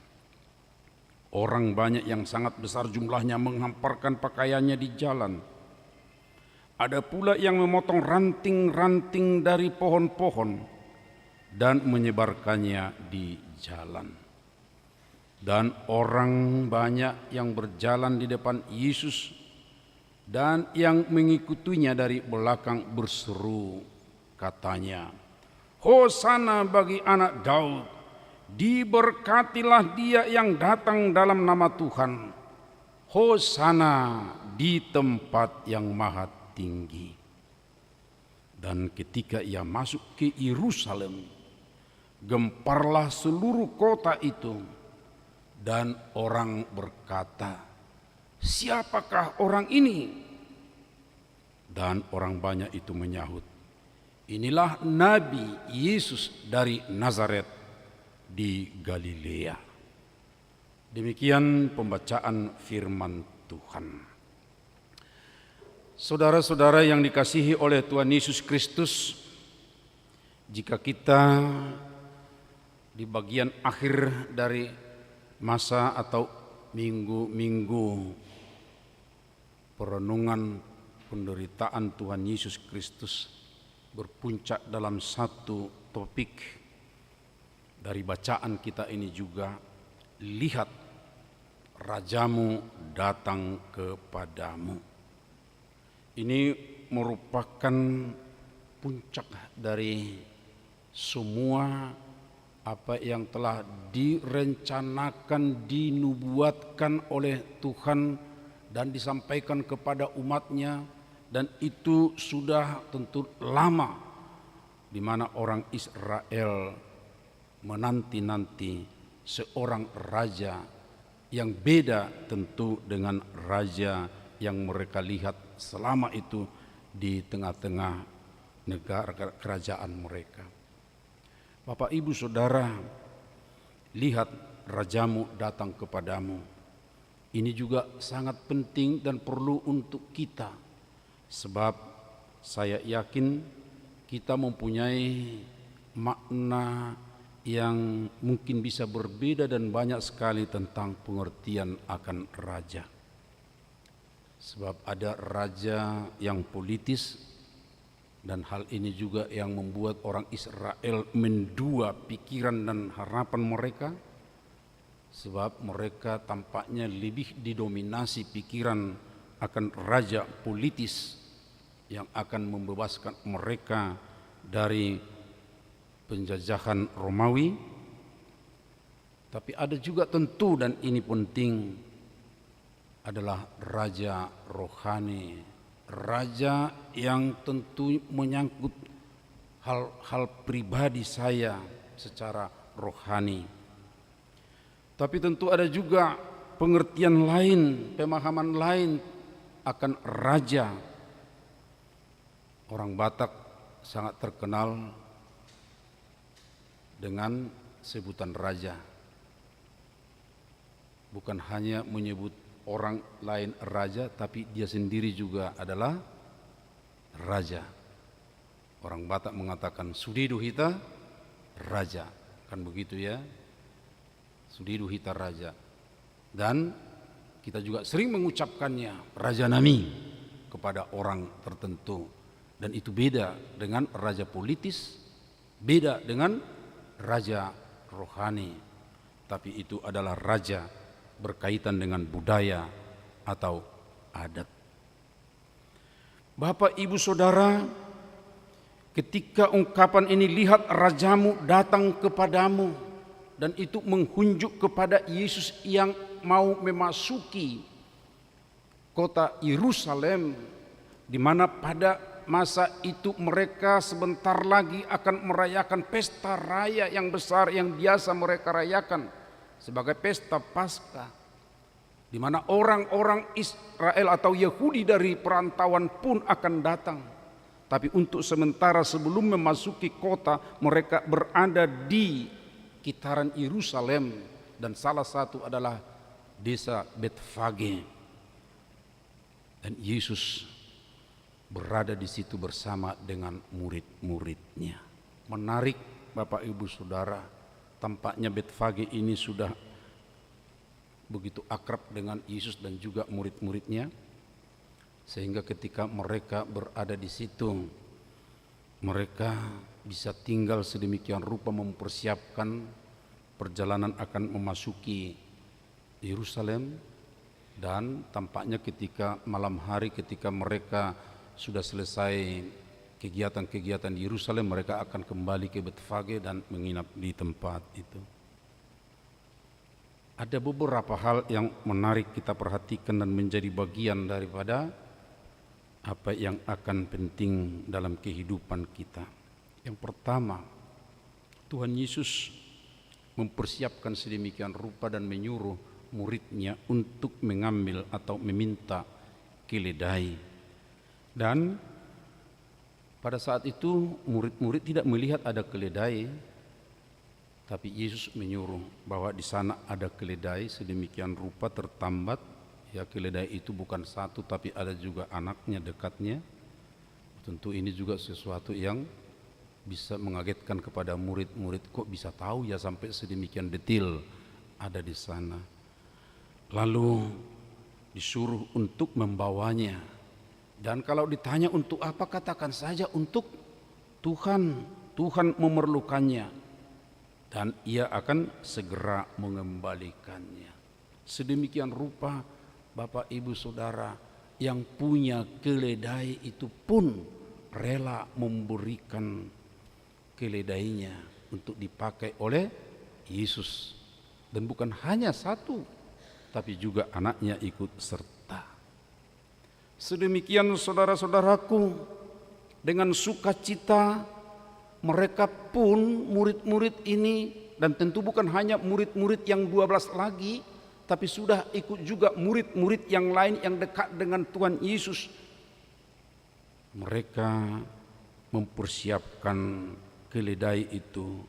Orang banyak yang sangat besar jumlahnya menghamparkan pakaiannya di jalan. Ada pula yang memotong ranting-ranting dari pohon-pohon dan menyebarkannya di jalan. Dan orang banyak yang berjalan di depan Yesus dan yang mengikutinya dari belakang berseru, katanya, "Hosana bagi anak Daud, diberkatilah dia yang datang dalam nama Tuhan. Hosana di tempat yang maha tinggi." Dan ketika ia masuk ke Yerusalem, gemparlah seluruh kota itu, dan orang berkata, "Siapakah orang ini?" Dan orang banyak itu menyahut, "Inilah Nabi Yesus dari Nazaret di Galilea." Demikian pembacaan firman Tuhan. Saudara-saudara yang dikasihi oleh Tuhan Yesus Kristus, jika kita di bagian akhir dari masa atau minggu-minggu perenungan penderitaan Tuhan Yesus Kristus berpuncak dalam satu topik dari bacaan kita ini juga, "Lihat, Rajamu datang kepadamu." Ini merupakan puncak dari semua apa yang telah direncanakan, dinubuatkan oleh Tuhan dan disampaikan kepada umatnya, dan itu sudah tentu lama, di mana orang Israel menanti-nanti seorang raja yang beda tentu dengan raja yang mereka lihat selama itu di tengah-tengah negara kerajaan mereka. Bapak Ibu Saudara, lihat rajamu datang kepadamu. Ini juga sangat penting dan perlu untuk kita, sebab saya yakin kita mempunyai makna yang mungkin bisa berbeda dan banyak sekali tentang pengertian akan raja. Sebab ada raja yang politis, dan hal ini juga yang membuat orang Israel mendua pikiran dan harapan mereka, sebab mereka tampaknya lebih didominasi pikiran akan raja politis yang akan membebaskan mereka dari penjajahan Romawi. Tapi ada juga tentu, dan ini penting, adalah raja rohani, raja yang tentu menyangkut hal-hal pribadi saya secara rohani. Tapi tentu ada juga pengertian lain, pemahaman lain akan raja. Orang Batak sangat terkenal dengan sebutan raja. Bukan hanya menyebut orang lain raja, tapi dia sendiri juga adalah raja. Orang Batak mengatakan sudidu hita raja, kan begitu ya, sudidu hita raja. Dan kita juga sering mengucapkannya raja nami kepada orang tertentu, dan itu beda dengan raja politis, beda dengan raja rohani, tapi itu adalah raja berkaitan dengan budaya atau adat. Bapak Ibu Saudara, ketika ungkapan ini, lihat rajamu datang kepadamu, dan itu menghunjuk kepada Yesus yang mau memasuki kota Yerusalem, di mana pada masa itu mereka sebentar lagi akan merayakan pesta raya yang besar yang biasa mereka rayakan sebagai pesta Paskah, di mana orang-orang Israel atau Yahudi dari perantauan pun akan datang. Tapi untuk sementara sebelum memasuki kota, mereka berada di kitaran Yerusalem, dan salah satu adalah desa Betfage. Dan Yesus berada di situ bersama dengan murid-muridnya. Menarik Bapak Ibu Saudara, tampaknya Betfage ini sudah begitu akrab dengan Yesus dan juga murid-muridnya, sehingga ketika mereka berada di situ, mereka bisa tinggal sedemikian rupa mempersiapkan perjalanan akan memasuki Yerusalem. Dan tampaknya ketika malam hari, ketika mereka sudah selesai kegiatan-kegiatan di Yerusalem, mereka akan kembali ke Betfage dan menginap di tempat itu. Ada beberapa hal yang menarik kita perhatikan dan menjadi bagian daripada apa yang akan penting dalam kehidupan kita. Yang pertama, Tuhan Yesus mempersiapkan sedemikian rupa dan menyuruh muridnya untuk mengambil atau meminta keledai. Dan pada saat itu murid-murid tidak melihat ada keledai, tapi Yesus menyuruh bahwa di sana ada keledai sedemikian rupa tertambat. Ya, keledai itu bukan satu, tapi ada juga anaknya dekatnya. Tentu ini juga sesuatu yang bisa mengagetkan kepada murid-murid, kok bisa tahu ya sampai sedemikian detail ada di sana. Lalu disuruh untuk membawanya. Dan kalau ditanya untuk apa, katakan saja untuk Tuhan. Tuhan memerlukannya, dan ia akan segera mengembalikannya. Sedemikian rupa Bapak Ibu Saudara, yang punya keledai itu pun rela memberikan keledainya untuk dipakai oleh Yesus. Dan bukan hanya satu, tapi juga anaknya ikut serta. Sedemikian saudara-saudaraku, dengan sukacita mereka pun murid-murid ini, dan tentu bukan hanya murid-murid yang 12 lagi, tapi sudah ikut juga murid-murid yang lain yang dekat dengan Tuhan Yesus. Mereka mempersiapkan keledai itu,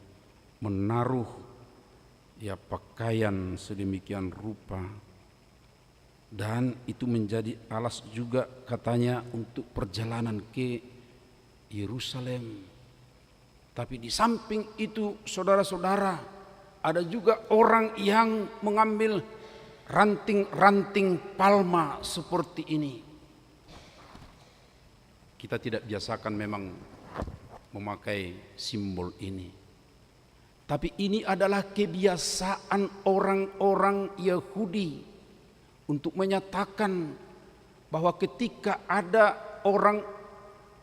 menaruh pakaian sedemikian rupa, dan itu menjadi alas juga katanya untuk perjalanan ke Yerusalem. Tapi di samping itu saudara-saudara, ada juga orang yang mengambil ranting-ranting palma seperti ini. Kita tidak biasakan memang memakai simbol ini. Tapi ini adalah kebiasaan orang-orang Yahudi untuk menyatakan bahwa ketika ada orang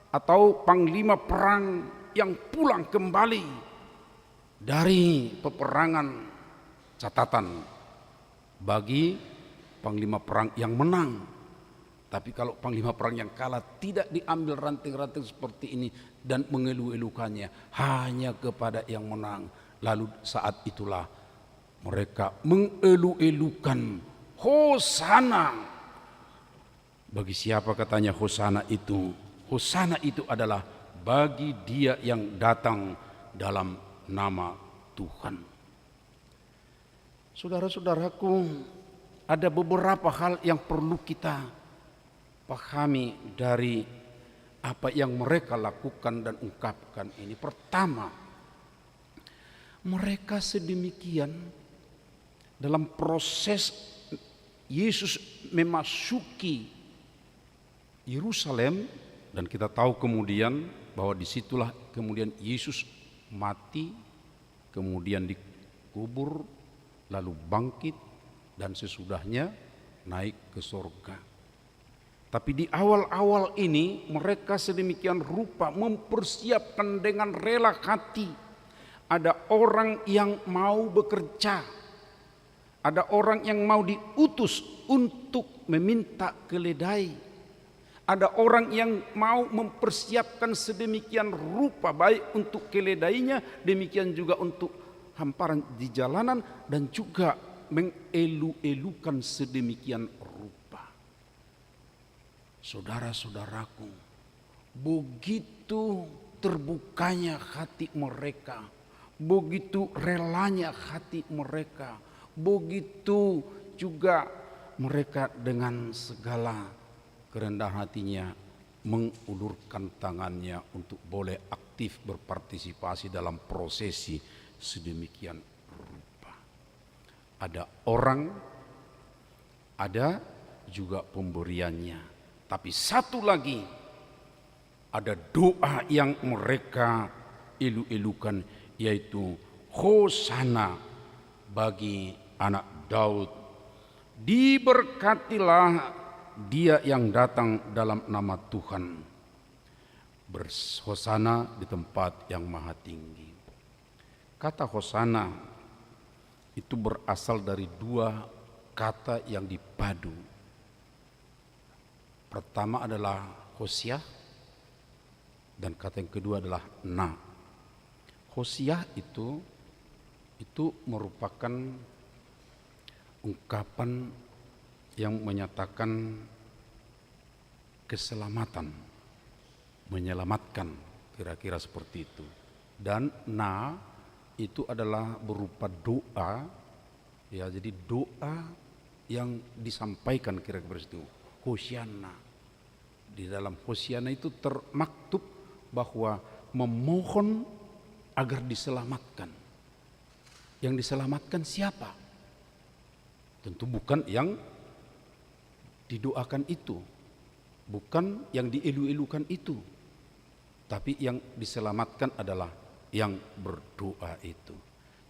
atau panglima perang yang pulang kembali dari peperangan, catatan bagi panglima perang yang menang. Tapi kalau panglima perang yang kalah, tidak diambil ranting-ranting seperti ini dan mengeluh-elukannya hanya kepada yang menang. Lalu saat itulah mereka mengelu-elukan Hosana. Bagi siapa katanya Hosana itu? Hosana itu adalah bagi dia yang datang dalam nama Tuhan. Saudara-saudaraku, ada beberapa hal yang perlu kita pahami dari apa yang mereka lakukan dan ungkapkan ini. Pertama, mereka sedemikian dalam proses Yesus memasuki Yerusalem, dan kita tahu kemudian bahwa disitulah kemudian Yesus mati, kemudian dikubur, lalu bangkit, dan sesudahnya naik ke surga. Tapi di awal-awal ini mereka sedemikian rupa mempersiapkan dengan rela hati. Ada orang yang mau bekerja, ada orang yang mau diutus untuk meminta keledai, ada orang yang mau mempersiapkan sedemikian rupa baik untuk keledainya, demikian juga untuk hamparan di jalanan, dan juga mengelu-elukan sedemikian rupa. Saudara-saudaraku, begitu terbukanya hati mereka, begitu relanya hati mereka, begitu juga mereka dengan segala kerendahan hatinya mengulurkan tangannya untuk boleh aktif berpartisipasi dalam prosesi sedemikian rupa. Ada orang, ada juga pemberiannya, tapi satu lagi, ada doa yang mereka elu-elukan, yaitu Hosana bagi anak Daud. Diberkatilah dia yang datang dalam nama Tuhan. Berhosana di tempat yang maha tinggi. Kata Hosana itu berasal dari dua kata yang dipadu. Pertama adalah Hosiah, dan kata yang kedua adalah Na. Hosiah itu merupakan ungkapan yang menyatakan keselamatan, menyelamatkan, kira-kira seperti itu. Dan Na itu adalah berupa doa, ya, jadi doa yang disampaikan kira-kira itu. Hosiana. Di dalam Hosiana itu termaktub bahwa memohon agar diselamatkan. Yang diselamatkan siapa? Tentu bukan yang didoakan itu, bukan yang dielu-elukan itu, tapi yang diselamatkan adalah yang berdoa itu.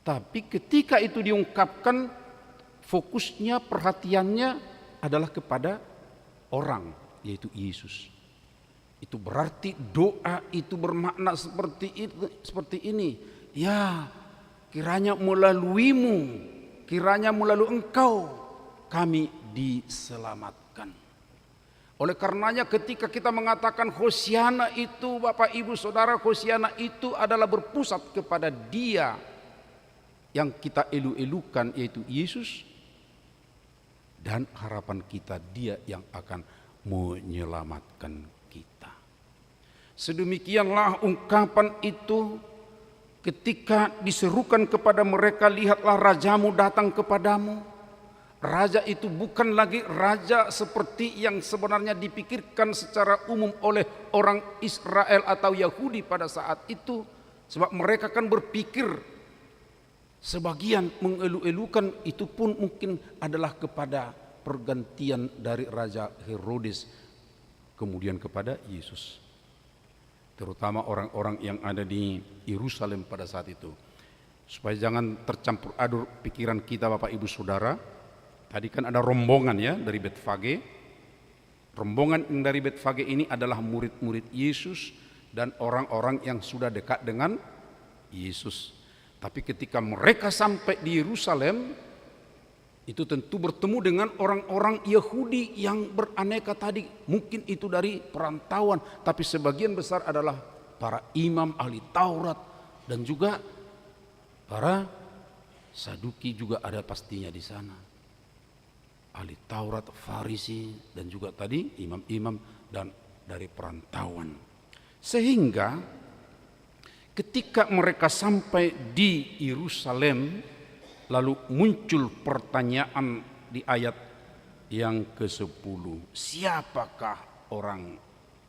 Tapi ketika itu diungkapkan, fokusnya, perhatiannya adalah kepada orang, yaitu Yesus. Itu berarti doa itu bermakna seperti ini. Ya, kiranya melaluimu, kiranya melalui engkau kami diselamatkan. Oleh karenanya ketika kita mengatakan Hosiana itu, Bapak Ibu Saudara, Hosiana itu adalah berpusat kepada Dia yang kita elu-elukan, yaitu Yesus, dan harapan kita Dia yang akan menyelamatkan kita. Sedemikianlah ungkapan itu ketika diserukan kepada mereka, lihatlah rajamu datang kepadamu. Raja itu bukan lagi raja seperti yang sebenarnya dipikirkan secara umum oleh orang Israel atau Yahudi pada saat itu. Sebab mereka kan berpikir, sebagian mengelu-elukan itu pun mungkin adalah kepada pergantian dari Raja Herodes kemudian kepada Yesus. Terutama orang-orang yang ada di Yerusalem pada saat itu. Supaya jangan tercampur aduk pikiran kita Bapak Ibu Saudara. Tadi kan ada rombongan ya dari Betfage. Rombongan yang dari Betfage ini adalah murid-murid Yesus dan orang-orang yang sudah dekat dengan Yesus. Tapi ketika mereka sampai di Yerusalem, itu tentu bertemu dengan orang-orang Yahudi yang beraneka tadi. Mungkin itu dari perantauan, tapi sebagian besar adalah para imam, ahli Taurat, dan juga para Saduki juga ada pastinya di sana. Ahli Taurat, Farisi, dan juga tadi imam-imam dan dari perantauan. Sehingga ketika mereka sampai di Yerusalem, lalu muncul pertanyaan di ayat yang ke-10. Siapakah orang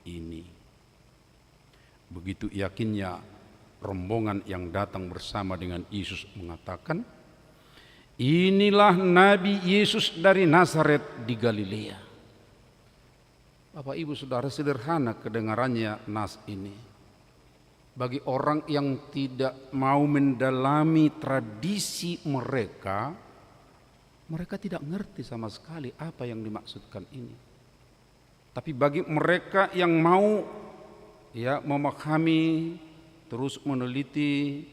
ini? Begitu yakinnya rombongan yang datang bersama dengan Yesus mengatakan, inilah Nabi Yesus dari Nazaret di Galilea. Bapak Ibu Saudara, sederhana kedengarannya nas ini. Bagi orang yang tidak mau mendalami tradisi mereka, mereka tidak ngerti sama sekali apa yang dimaksudkan ini. Tapi bagi mereka yang mau ya memahami, terus meneliti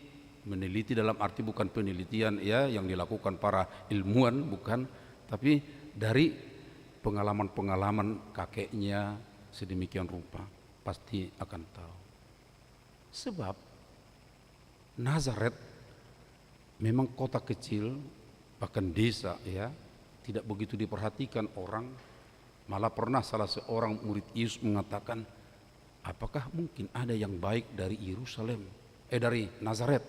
dalam arti bukan penelitian ya yang dilakukan para ilmuwan, bukan, tapi dari pengalaman-pengalaman kakeknya sedemikian rupa pasti akan tahu. Sebab Nazaret memang kota kecil, bahkan desa ya, tidak begitu diperhatikan orang. Malah pernah salah seorang murid Yesus mengatakan, apakah mungkin ada yang baik dari dari Nazaret?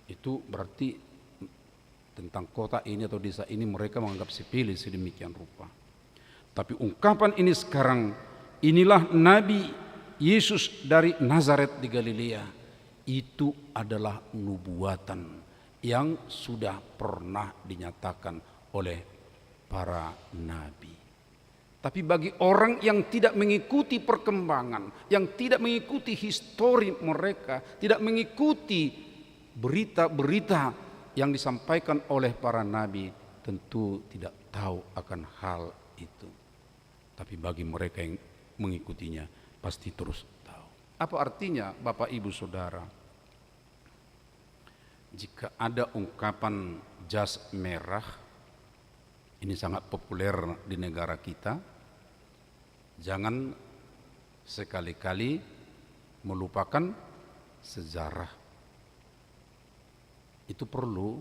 Itu berarti tentang kota ini atau desa ini mereka menganggap sepele sedemikian rupa. Tapi ungkapan ini sekarang, inilah Nabi Yesus dari Nazaret di Galilea, itu adalah nubuatan yang sudah pernah dinyatakan oleh para nabi. Tapi bagi orang yang tidak mengikuti perkembangan, yang tidak mengikuti histori mereka, tidak mengikuti berita-berita yang disampaikan oleh para nabi, tentu tidak tahu akan hal itu. Tapi bagi mereka yang mengikutinya pasti terus tahu. Apa artinya Bapak Ibu Saudara? Jika ada ungkapan jas merah, ini sangat populer di negara kita, jangan sekali-kali melupakan sejarah. Itu perlu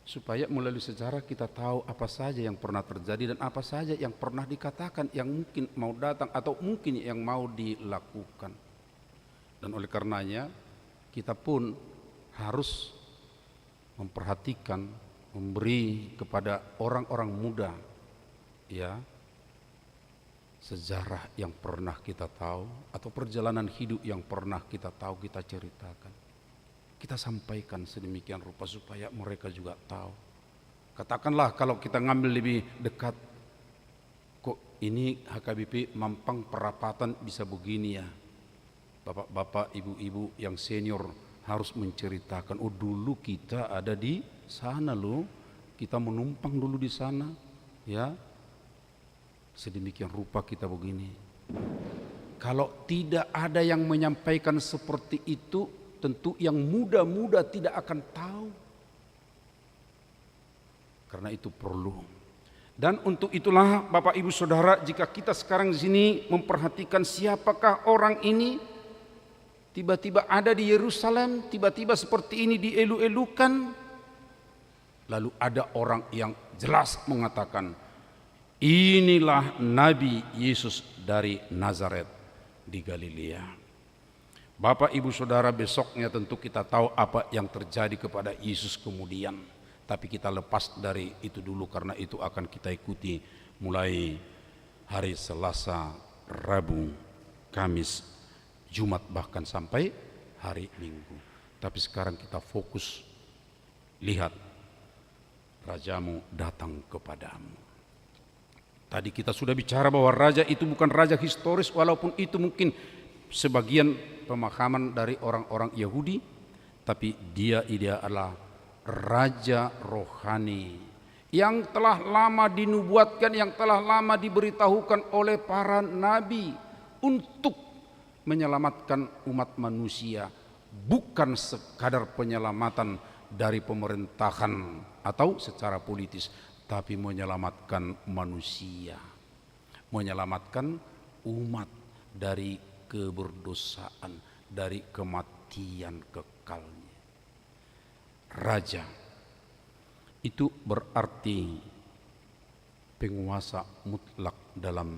supaya melalui sejarah kita tahu apa saja yang pernah terjadi dan apa saja yang pernah dikatakan yang mungkin mau datang atau mungkin yang mau dilakukan. Dan oleh karenanya kita pun harus memperhatikan, memberi kepada orang-orang muda ya sejarah yang pernah kita tahu atau perjalanan hidup yang pernah kita tahu, kita ceritakan. Kita sampaikan sedemikian rupa supaya mereka juga tahu. Katakanlah kalau kita ngambil lebih dekat, kok ini HKBP Mampang Perapatan bisa begini ya. Bapak-bapak, ibu-ibu yang senior harus menceritakan, oh dulu kita ada di sana loh, kita menumpang dulu di sana ya. Sedemikian rupa kita begini. kalau tidak ada yang menyampaikan seperti itu, tentu yang muda-muda tidak akan tahu. Karena itu perlu. Dan untuk itulah Bapak Ibu Saudara, jika kita sekarang di sini memperhatikan siapakah orang ini, tiba-tiba ada di Yerusalem, tiba-tiba seperti ini dielu-elukan, lalu ada orang yang jelas mengatakan, inilah Nabi Yesus dari Nazaret di Galilea. Bapak Ibu Saudara, besoknya tentu kita tahu apa yang terjadi kepada Yesus kemudian. Tapi kita lepas dari itu dulu, karena itu akan kita ikuti mulai hari Selasa, Rabu, Kamis, Jumat, bahkan sampai hari Minggu. Tapi sekarang kita fokus, lihat, rajamu datang kepadamu. Tadi kita sudah bicara bahwa raja itu bukan raja historis, walaupun itu mungkin sebagian pemahaman dari orang-orang Yahudi, tapi dia adalah raja rohani yang telah lama dinubuatkan, yang telah lama diberitahukan oleh para nabi untuk menyelamatkan umat manusia, bukan sekadar penyelamatan dari pemerintahan atau secara politis, tapi menyelamatkan manusia, menyelamatkan umat dari keberdosaan, dari kematian kekalnya. Raja itu berarti penguasa mutlak dalam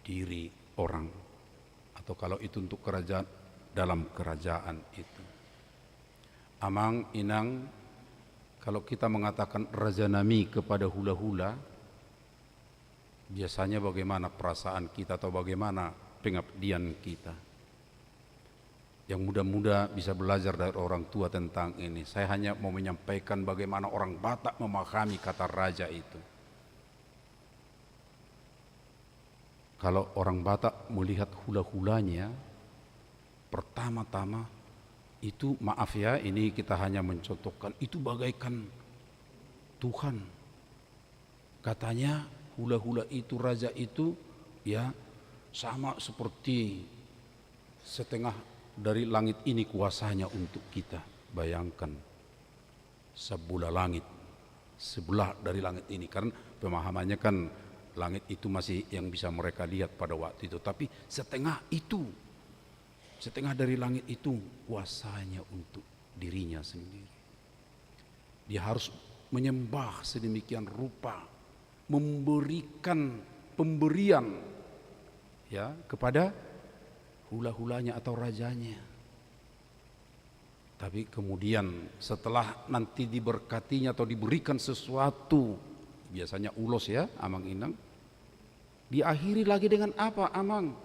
diri orang, atau kalau itu untuk kerajaan, dalam kerajaan itu. Amang, inang, kalau kita mengatakan Raja Nami kepada hula-hula, biasanya bagaimana perasaan kita atau bagaimana pengabdian kita? Yang muda-muda bisa belajar dari orang tua tentang ini. Saya hanya mau menyampaikan bagaimana orang Batak memahami kata raja itu. Kalau orang Batak melihat hula-hulanya, pertama-tama itu, maaf ya, ini kita hanya mencontohkan, itu bagaikan Tuhan. Katanya hula-hula itu, raja itu ya sama seperti setengah dari langit ini kuasanya untuk kita. Bayangkan sebelah langit, sebelah dari langit ini, karena pemahamannya kan langit itu masih yang bisa mereka lihat pada waktu itu, tapi setengah itu, setengah dari langit itu kuasanya untuk dirinya sendiri. Dia harus menyembah sedemikian rupa, memberikan pemberian ya kepada hula-hulanya atau rajanya. Tapi kemudian setelah nanti diberkatinya atau diberikan sesuatu, biasanya ulos ya, amang inang, diakhiri lagi dengan apa, amang?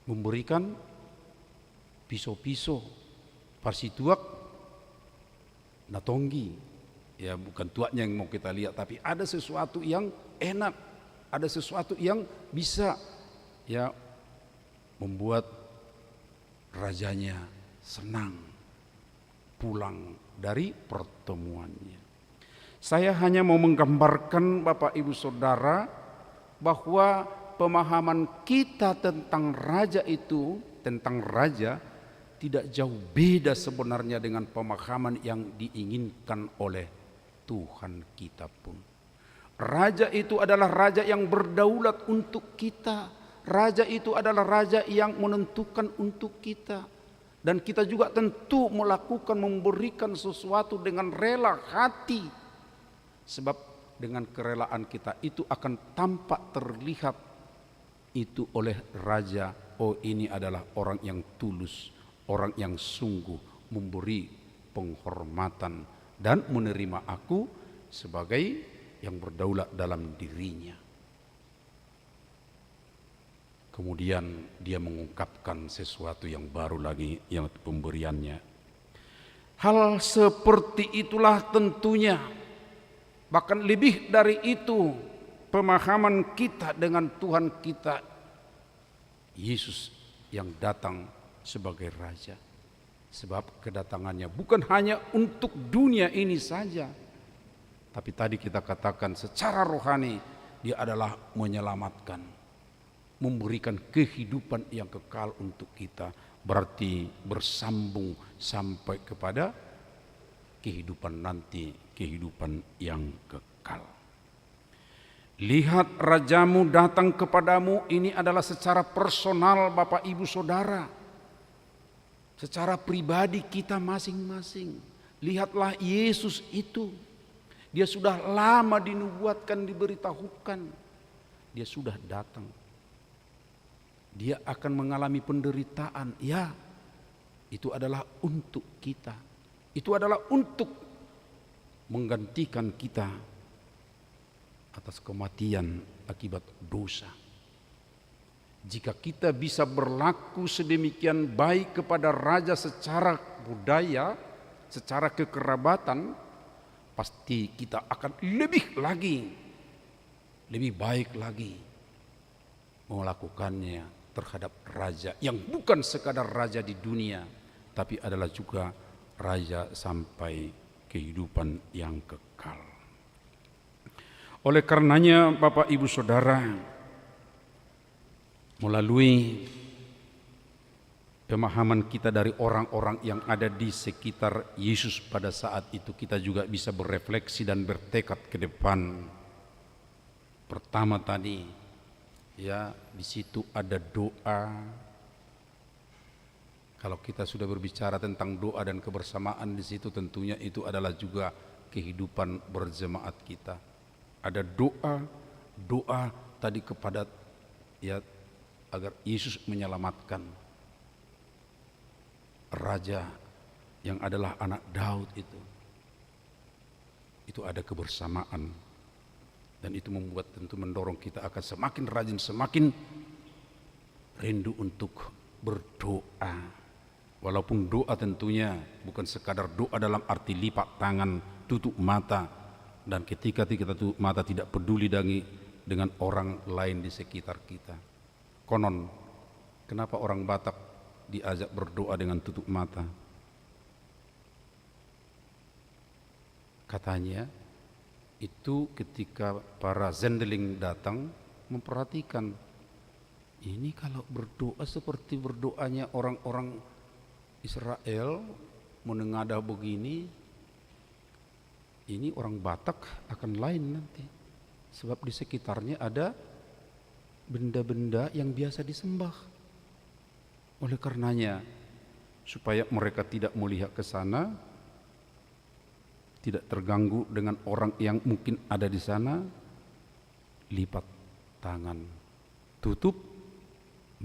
Memberikan pisau-pisau, parsituak, natonggi. Ya bukan tuaknya yang mau kita lihat, tapi ada sesuatu yang enak, ada sesuatu yang bisa ya membuat rajanya senang pulang dari pertemuannya. Saya hanya mau menggambarkan Bapak Ibu Saudara bahwa pemahaman kita tentang raja itu, tentang raja, tidak jauh beda sebenarnya dengan pemahaman yang diinginkan oleh Tuhan kita pun. Raja itu adalah raja yang berdaulat untuk kita. Raja itu adalah raja yang menentukan untuk kita. Dan kita juga tentu melakukan, memberikan sesuatu dengan rela hati. Sebab dengan kerelaan kita itu akan tampak terlihat itu oleh raja. Oh, ini adalah orang yang tulus, orang yang sungguh memberi penghormatan dan menerima aku sebagai yang berdaulat dalam dirinya. Kemudian dia mengungkapkan sesuatu yang baru lagi, yang pemberiannya. Hal seperti itulah tentunya, bahkan lebih dari itu, pemahaman kita dengan Tuhan kita, Yesus yang datang sebagai Raja. Sebab kedatangannya bukan hanya untuk dunia ini saja, tapi tadi kita katakan secara rohani dia adalah menyelamatkan, memberikan kehidupan yang kekal untuk kita, berarti bersambung sampai kepada kehidupan nanti, kehidupan yang kekal. Lihat rajamu datang kepadamu, ini adalah secara personal Bapak Ibu Saudara, secara pribadi kita masing-masing. Lihatlah Yesus itu, dia sudah lama dinubuatkan, diberitahukan, dia sudah datang. Dia akan mengalami penderitaan, ya, itu adalah untuk kita, itu adalah untuk menggantikan kita atas kematian akibat dosa. Jika kita bisa berlaku sedemikian baik kepada raja secara budaya, secara kekerabatan, pasti kita akan lebih baik lagi melakukannya terhadap raja yang bukan sekadar raja di dunia, tapi adalah juga raja sampai kehidupan yang kekal. Oleh karenanya Bapak Ibu Saudara, melalui pemahaman kita dari orang-orang yang ada di sekitar Yesus pada saat itu, kita juga bisa berefleksi dan bertekad ke depan. Pertama tadi, ya, di situ ada doa. Kalau kita sudah berbicara tentang doa dan kebersamaan di situ, tentunya itu adalah juga kehidupan berjemaat kita. Ada doa tadi kepada, ya, agar Yesus menyelamatkan raja yang adalah anak Daud itu. Itu ada kebersamaan. Dan itu membuat, tentu mendorong kita akan semakin rajin, semakin rindu untuk berdoa. Walaupun doa tentunya bukan sekadar doa dalam arti lipat tangan, tutup mata, dan ketika kita tutup mata tidak peduli dengan orang lain di sekitar kita. Konon, kenapa orang Batak diajak berdoa dengan tutup mata? Katanya, itu ketika para zendeling datang memperhatikan, ini kalau berdoa seperti berdoanya orang-orang Israel menengadah begini, ini orang Batak akan lain nanti, sebab di sekitarnya ada benda-benda yang biasa disembah. Oleh karenanya, supaya mereka tidak melihat ke sana, tidak terganggu dengan orang yang mungkin ada di sana, lipat tangan, tutup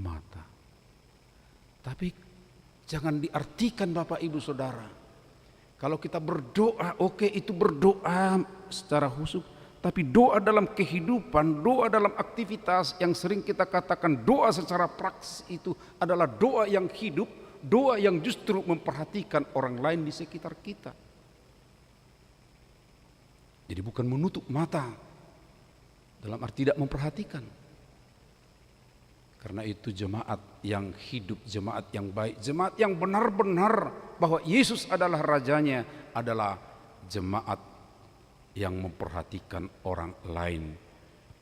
mata. Tapi jangan diartikan Bapak Ibu Saudara, kalau kita berdoa, oke, itu berdoa secara khusyuk, tapi doa dalam kehidupan, doa dalam aktivitas yang sering kita katakan doa secara praktis, itu adalah doa yang hidup, doa yang justru memperhatikan orang lain di sekitar kita. Jadi bukan menutup mata dalam arti tidak memperhatikan. Karena itu jemaat yang hidup, jemaat yang baik, jemaat yang benar-benar bahwa Yesus adalah rajanya, adalah jemaat yang memperhatikan orang lain,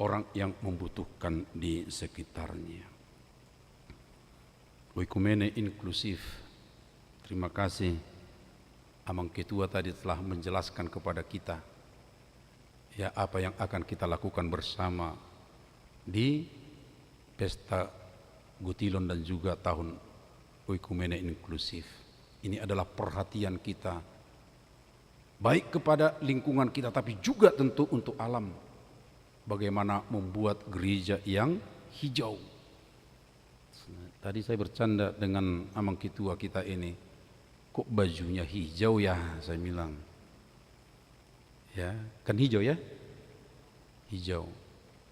orang yang membutuhkan di sekitarnya. Oikumene inklusif. Terima kasih Amang Ketua tadi telah menjelaskan kepada kita, ya, apa yang akan kita lakukan bersama di Pesta Gutilon dan juga tahun Oikumene inklusif. Ini adalah perhatian kita baik kepada lingkungan kita, tapi juga tentu untuk alam. Bagaimana membuat gereja yang hijau. Tadi saya bercanda dengan Amang Ketua kita ini, kok bajunya hijau ya, saya bilang. Ya, kan hijau ya? Hijau.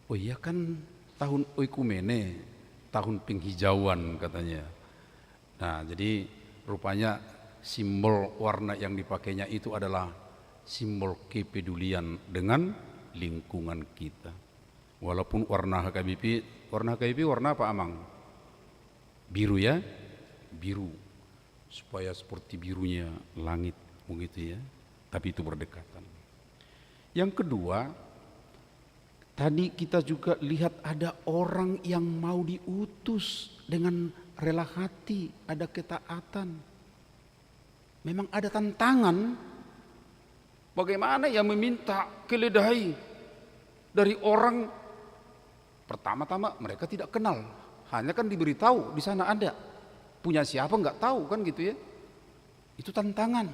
Oh iya, kan tahun Oikumene, tahun penghijauan katanya. Nah, jadi rupanya simbol warna yang dipakainya itu adalah simbol kepedulian dengan lingkungan kita. Walaupun warna HKBP warna apa Amang? Biru ya? Biru. Supaya seperti birunya langit begitu ya. Tapi itu berdekatan. Yang kedua, Tadi kita juga lihat ada orang yang mau diutus dengan rela hati, ada ketaatan. Memang ada tantangan. Bagaimana ya meminta keledai dari orang, pertama-tama mereka tidak kenal, hanya kan diberitahu di sana ada, punya siapa nggak tahu kan gitu ya. Itu tantangan.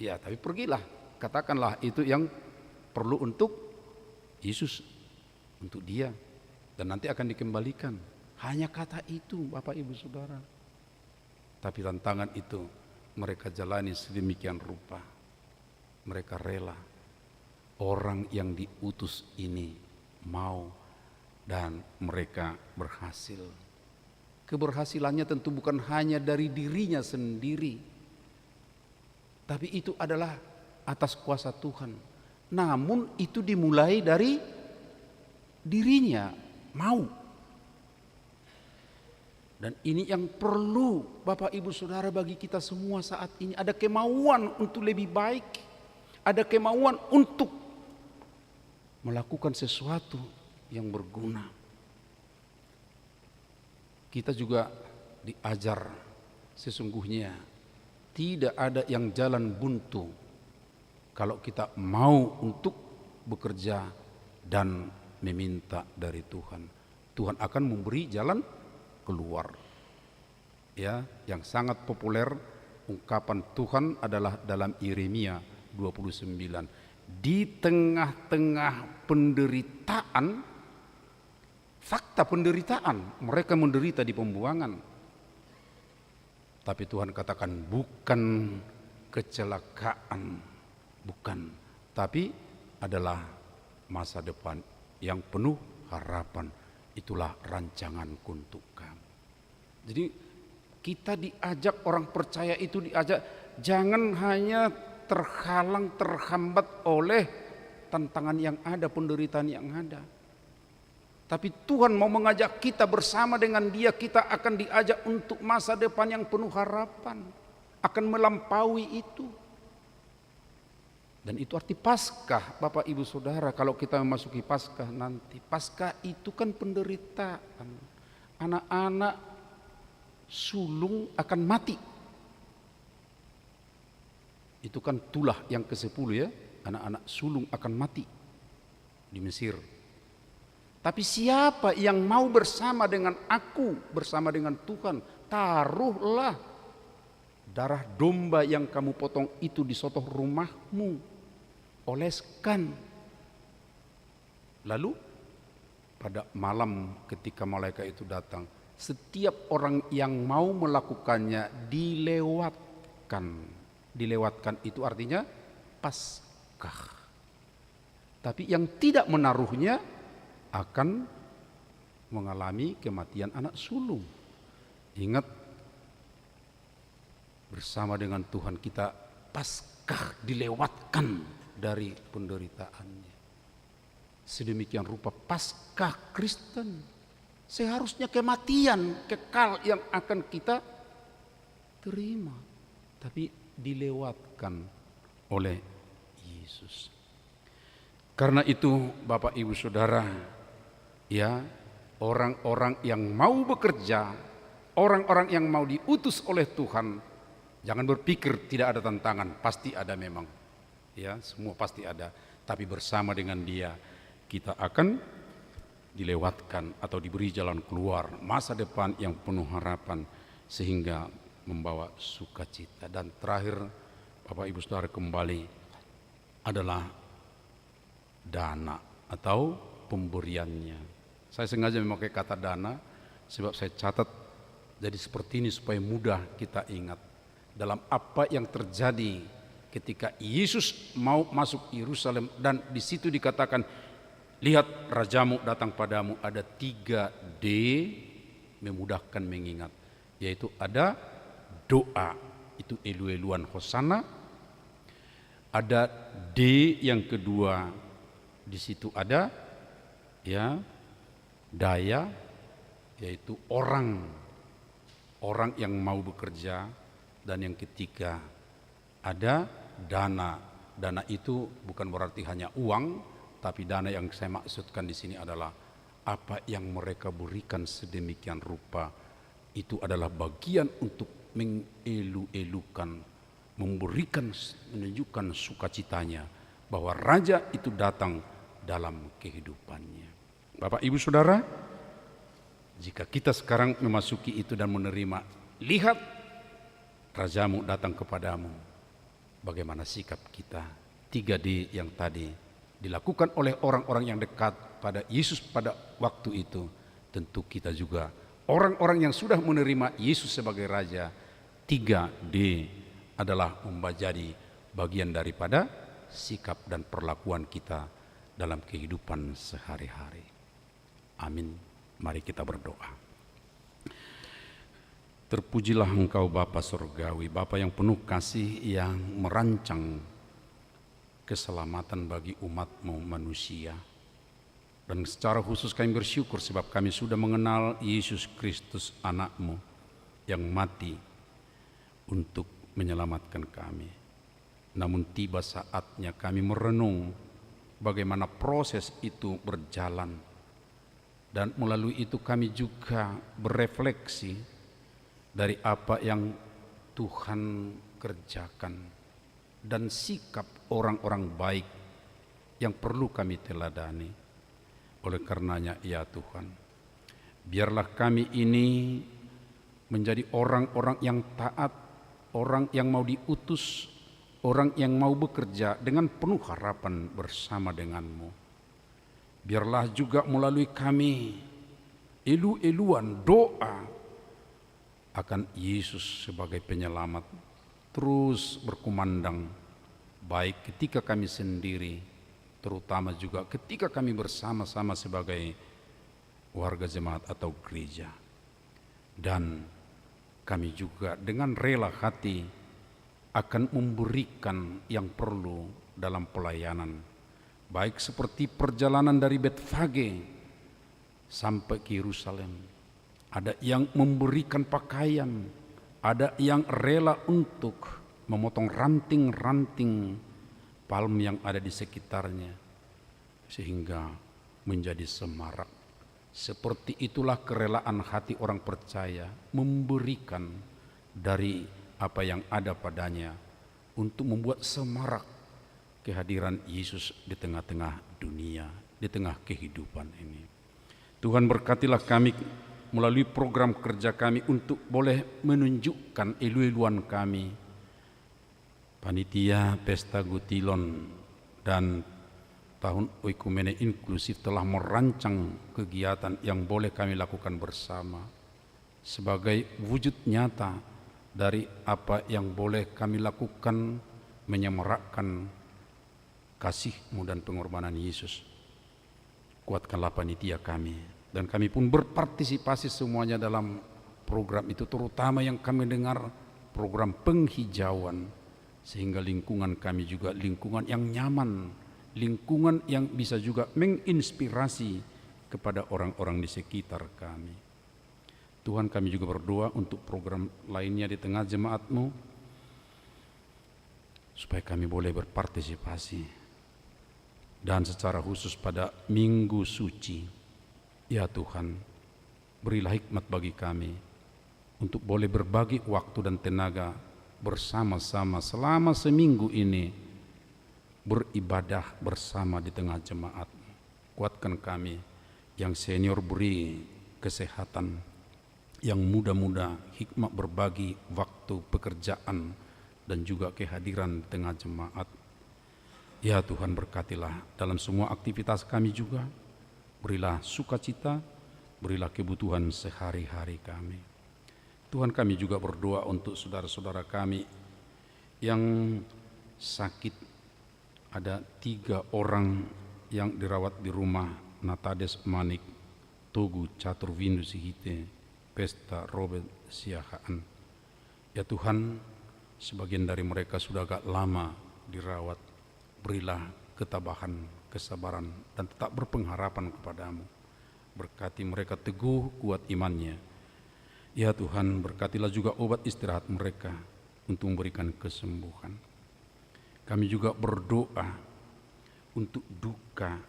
Ya tapi pergilah, katakanlah itu yang perlu untuk Yesus, untuk dia, dan nanti akan dikembalikan. Hanya kata itu Bapak Ibu Saudara. Tapi tantangan itu mereka jalani sedemikian rupa. Mereka rela. Orang yang diutus ini mau, dan mereka berhasil. Keberhasilannya tentu bukan hanya dari dirinya sendiri, tapi itu adalah atas kuasa Tuhan. Namun itu dimulai dari dirinya mau. Dan ini yang perlu Bapak Ibu Saudara bagi kita semua saat ini. Ada kemauan untuk lebih baik, ada kemauan untuk melakukan sesuatu yang berguna. Kita juga diajar sesungguhnya tidak ada yang jalan buntu kalau kita mau untuk bekerja dan meminta dari Tuhan. Tuhan akan memberi jalan keluar. Ya, yang sangat populer ungkapan Tuhan adalah dalam Yeremia 29. Di tengah-tengah penderitaan, fakta penderitaan, mereka menderita di pembuangan. Tapi Tuhan katakan bukan kecelakaan, bukan, tapi adalah masa depan yang penuh harapan. Itulah rancanganku untuk kamu. Jadi kita diajak, orang percaya itu diajak, jangan hanya terhalang, terhambat oleh tantangan yang ada, penderitaan yang ada. Tapi Tuhan mau mengajak kita bersama dengan Dia, kita akan diajak untuk masa depan yang penuh harapan, akan melampaui itu. Dan itu arti Paskah, Bapak Ibu Saudara. Kalau kita memasuki Paskah nanti, Paskah itu kan penderitaan. Anak-anak sulung akan mati. Itu kan tulah yang ke-10 ya, anak-anak sulung akan mati di Mesir. Tapi siapa yang mau bersama dengan aku, bersama dengan Tuhan, taruhlah darah domba yang kamu potong itu di sotoh rumahmu, oleskan. Lalu pada malam ketika malaikat itu datang, setiap orang yang mau melakukannya dilewatkan. Dilewatkan itu artinya Paskah. Tapi yang tidak menaruhnya akan mengalami kematian anak sulung. Ingat, bersama dengan Tuhan kita Paskah dilewatkan dari penderitaannya. Sedemikian rupa Paskah Kristen, seharusnya kematian kekal yang akan kita terima, tapi dilewatkan oleh Yesus. Karena itu Bapak Ibu Saudara, ya, orang-orang yang mau bekerja, orang-orang yang mau diutus oleh Tuhan, jangan berpikir tidak ada tantangan, pasti ada memang. Ya, semua pasti ada, tapi bersama dengan Dia kita akan dilewatkan atau diberi jalan keluar, masa depan yang penuh harapan sehingga membawa sukacita. Dan terakhir Bapak Ibu Saudara kembali adalah dana atau pemberiannya. Saya sengaja memakai kata dana sebab saya catat jadi seperti ini supaya mudah kita ingat dalam apa yang terjadi ketika Yesus mau masuk Yerusalem, dan di situ dikatakan, lihat rajamu datang padamu. Ada 3D memudahkan mengingat, yaitu ada doa, itu elu-eluan Hosana. Ada D yang kedua, di situ ada ya daya, yaitu orang yang mau bekerja. Dan yang ketiga ada dana. Dana itu bukan berarti hanya uang, tapi dana yang saya maksudkan di sini adalah apa yang mereka berikan sedemikian rupa itu adalah bagian untuk mengelu-elukan, menunjukkan sukacitanya bahwa raja itu datang dalam kehidupannya. Bapak Ibu Saudara, jika kita sekarang memasuki itu dan menerima, lihat rajamu datang kepadamu, bagaimana sikap kita? 3D yang tadi dilakukan oleh orang-orang yang dekat pada Yesus pada waktu itu, tentu kita juga orang-orang yang sudah menerima Yesus sebagai Raja. 3D adalah menjadi bagian daripada sikap dan perlakuan kita dalam kehidupan sehari-hari. Amin. Mari kita berdoa. Terpujilah Engkau Bapa Surgawi, Bapa yang penuh kasih, yang merancang keselamatan bagi umat-Mu manusia. Dan secara khusus kami bersyukur sebab kami sudah mengenal Yesus Kristus anak-Mu yang mati untuk menyelamatkan kami. Namun tiba saatnya kami merenung bagaimana proses itu berjalan. Dan melalui itu kami juga berefleksi dari apa yang Tuhan kerjakan dan sikap orang-orang baik yang perlu kami teladani. Oleh karenanya ya Tuhan, biarlah kami ini menjadi orang-orang yang taat, orang yang mau diutus, orang yang mau bekerja dengan penuh harapan bersama denganmu. Biarlah juga melalui kami elu-eluan doa akan Yesus sebagai penyelamat terus berkumandang, baik ketika kami sendiri, terutama juga ketika kami bersama-sama sebagai warga jemaat atau gereja. Dan kami juga dengan rela hati akan memberikan yang perlu dalam pelayanan, baik seperti perjalanan dari Betfage sampai ke Yerusalem. Ada yang memberikan pakaian, ada yang rela untuk memotong ranting-ranting palm yang ada di sekitarnya sehingga menjadi semarak. Seperti itulah kerelaan hati orang percaya memberikan dari apa yang ada padanya untuk membuat semarak kehadiran Yesus di tengah-tengah dunia, di tengah kehidupan ini. Tuhan berkatilah kami melalui program kerja kami untuk boleh menunjukkan elu-eluan kami. Panitia Pesta Gutilon dan Tahun Oikumene Inklusif telah merancang kegiatan yang boleh kami lakukan bersama sebagai wujud nyata dari apa yang boleh kami lakukan menyemarakkan kasih-Mu dan pengorbanan Yesus. Kuatkanlah panitia kami. Dan kami pun berpartisipasi semuanya dalam program itu, terutama yang kami dengar program penghijauan, sehingga lingkungan kami juga lingkungan yang nyaman, lingkungan yang bisa juga menginspirasi kepada orang-orang di sekitar kami. Tuhan, kami juga berdoa untuk program lainnya di tengah jemaat-Mu, supaya kami boleh berpartisipasi. Dan secara khusus pada Minggu Suci, ya Tuhan, berilah hikmat bagi kami untuk boleh berbagi waktu dan tenaga bersama-sama selama seminggu ini, beribadah bersama di tengah jemaat. Kuatkan kami, yang senior beri kesehatan, yang muda-muda hikmat berbagi waktu pekerjaan dan juga kehadiran di tengah jemaat. Ya Tuhan, berkatilah dalam semua aktivitas kami juga. Berilah sukacita, berilah kebutuhan sehari-hari kami. Tuhan, kami juga berdoa untuk saudara-saudara kami yang sakit. Ada 3 orang yang dirawat di rumah Natades Manik, Togu Caturvindu Sihite, Pesta Robert Siahaan. Ya Tuhan, sebagian dari mereka sudah agak lama dirawat. Berilah ketabahan, kesabaran, dan tetap berpengharapan kepadamu. Berkati mereka teguh, kuat imannya. Ya Tuhan, berkatilah juga obat istirahat mereka untuk memberikan kesembuhan. Kami juga berdoa untuk duka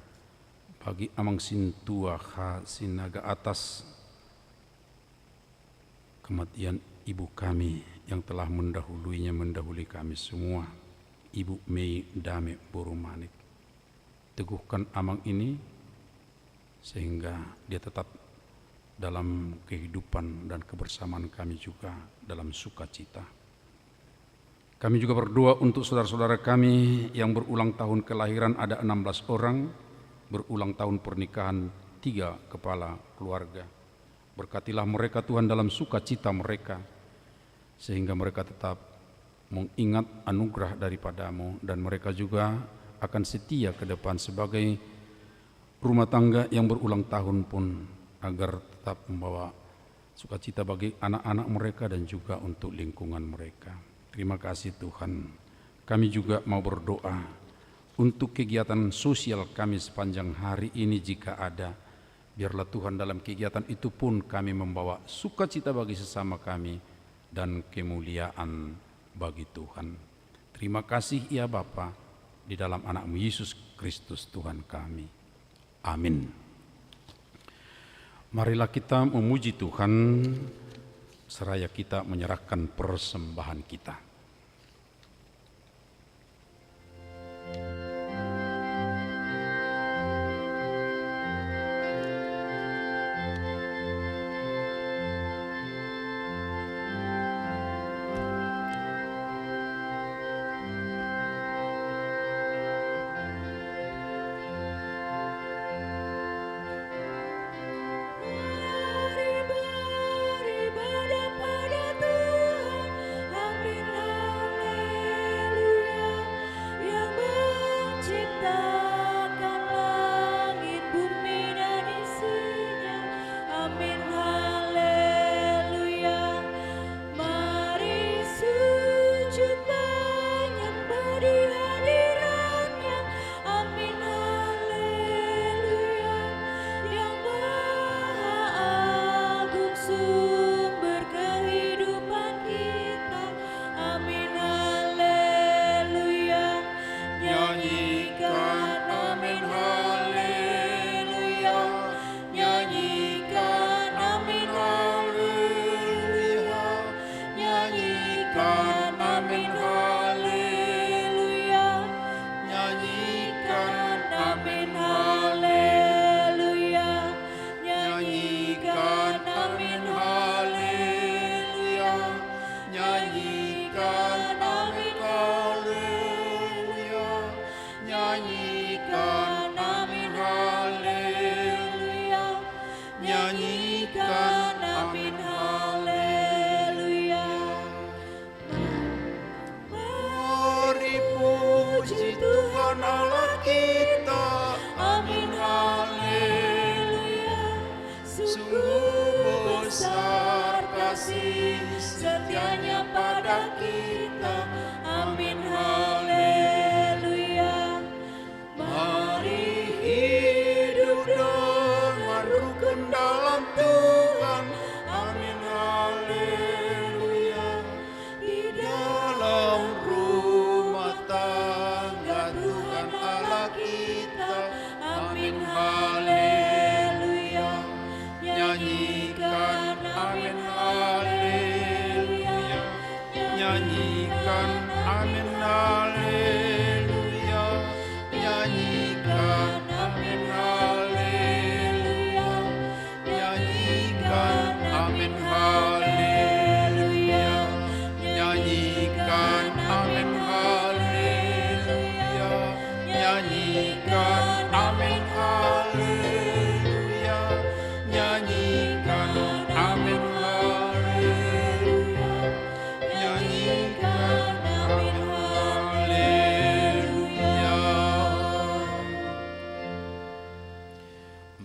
bagi Amang Sintua Hasinaga atas kematian ibu kami yang telah mendahului kami semua, Ibu Mei Dame Borumanik. Teguhkan Amang ini sehingga dia tetap dalam kehidupan dan kebersamaan kami juga dalam sukacita. Kami juga berdoa untuk saudara-saudara kami yang berulang tahun kelahiran, ada 16 orang, berulang tahun pernikahan 3 kepala keluarga. Berkatilah mereka Tuhan dalam sukacita mereka, sehingga mereka tetap mengingat anugerah daripadamu, dan mereka juga akan setia ke depan sebagai rumah tangga yang berulang tahun pun, agar tetap membawa sukacita bagi anak-anak mereka dan juga untuk lingkungan mereka. Terima kasih Tuhan. Kami juga mau berdoa untuk kegiatan sosial kami sepanjang hari ini jika ada. Biarlah Tuhan dalam kegiatan itu pun kami membawa sukacita bagi sesama kami dan kemuliaan bagi Tuhan. Terima kasih ya Bapa, di dalam anak-Mu Yesus Kristus Tuhan kami. Amin. Marilah kita memuji Tuhan seraya kita menyerahkan persembahan kita.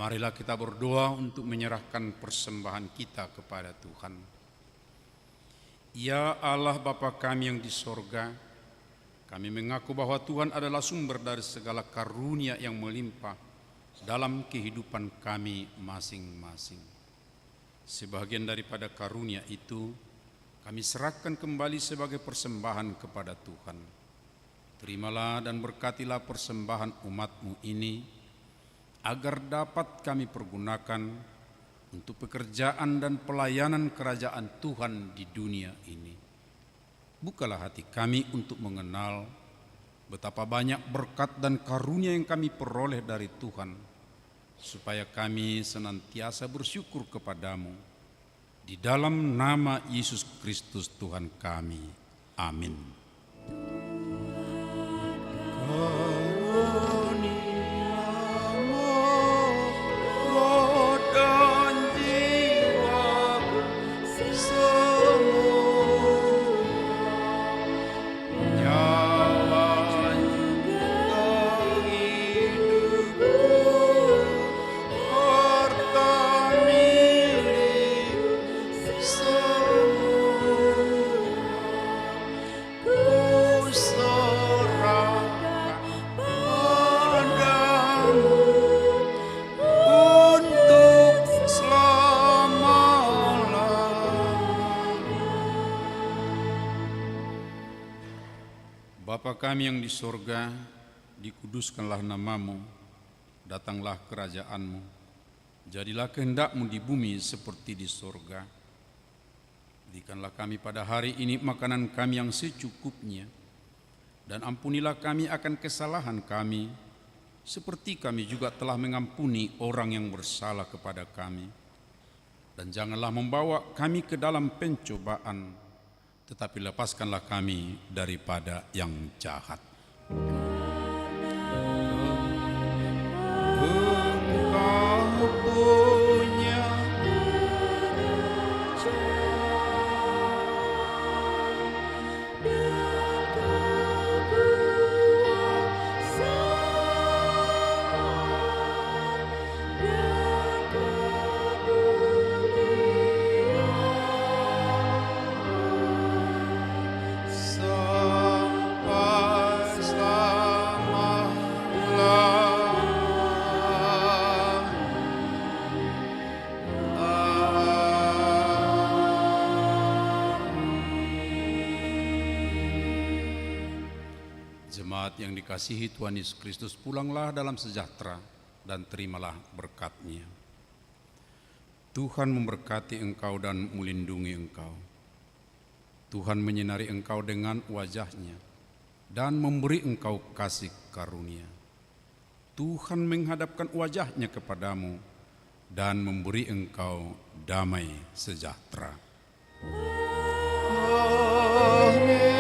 Marilah kita berdoa untuk menyerahkan persembahan kita kepada Tuhan. Ya Allah Bapa kami yang di sorga, kami mengaku bahwa Tuhan adalah sumber dari segala karunia yang melimpah dalam kehidupan kami masing-masing. Sebagian daripada karunia itu kami serahkan kembali sebagai persembahan kepada Tuhan. Terimalah dan berkatilah persembahan umat-Mu ini, agar dapat kami pergunakan untuk pekerjaan dan pelayanan kerajaan Tuhan di dunia ini. Bukalah hati kami untuk mengenal betapa banyak berkat dan karunia yang kami peroleh dari Tuhan, supaya kami senantiasa bersyukur kepadamu. Di dalam nama Yesus Kristus Tuhan kami. Amin. Bapa kami yang di sorga, dikuduskanlah namamu, datanglah kerajaanmu, jadilah kehendak-Mu di bumi seperti di sorga. Berikanlah kami pada hari ini makanan kami yang secukupnya, dan ampunilah kami akan kesalahan kami, seperti kami juga telah mengampuni orang yang bersalah kepada kami. Dan janganlah membawa kami ke dalam pencobaan, tetapi lepaskanlah kami daripada yang jahat. Engkau punya Jemaat yang dikasihi Tuhan Yesus Kristus, pulanglah dalam sejahtera dan terimalah berkat-Nya. Tuhan memberkati engkau dan melindungi engkau. Tuhan menyinari engkau dengan wajah-Nya dan memberi engkau kasih karunia. Tuhan menghadapkan wajah-Nya kepadamu dan memberi engkau damai sejahtera. Amin.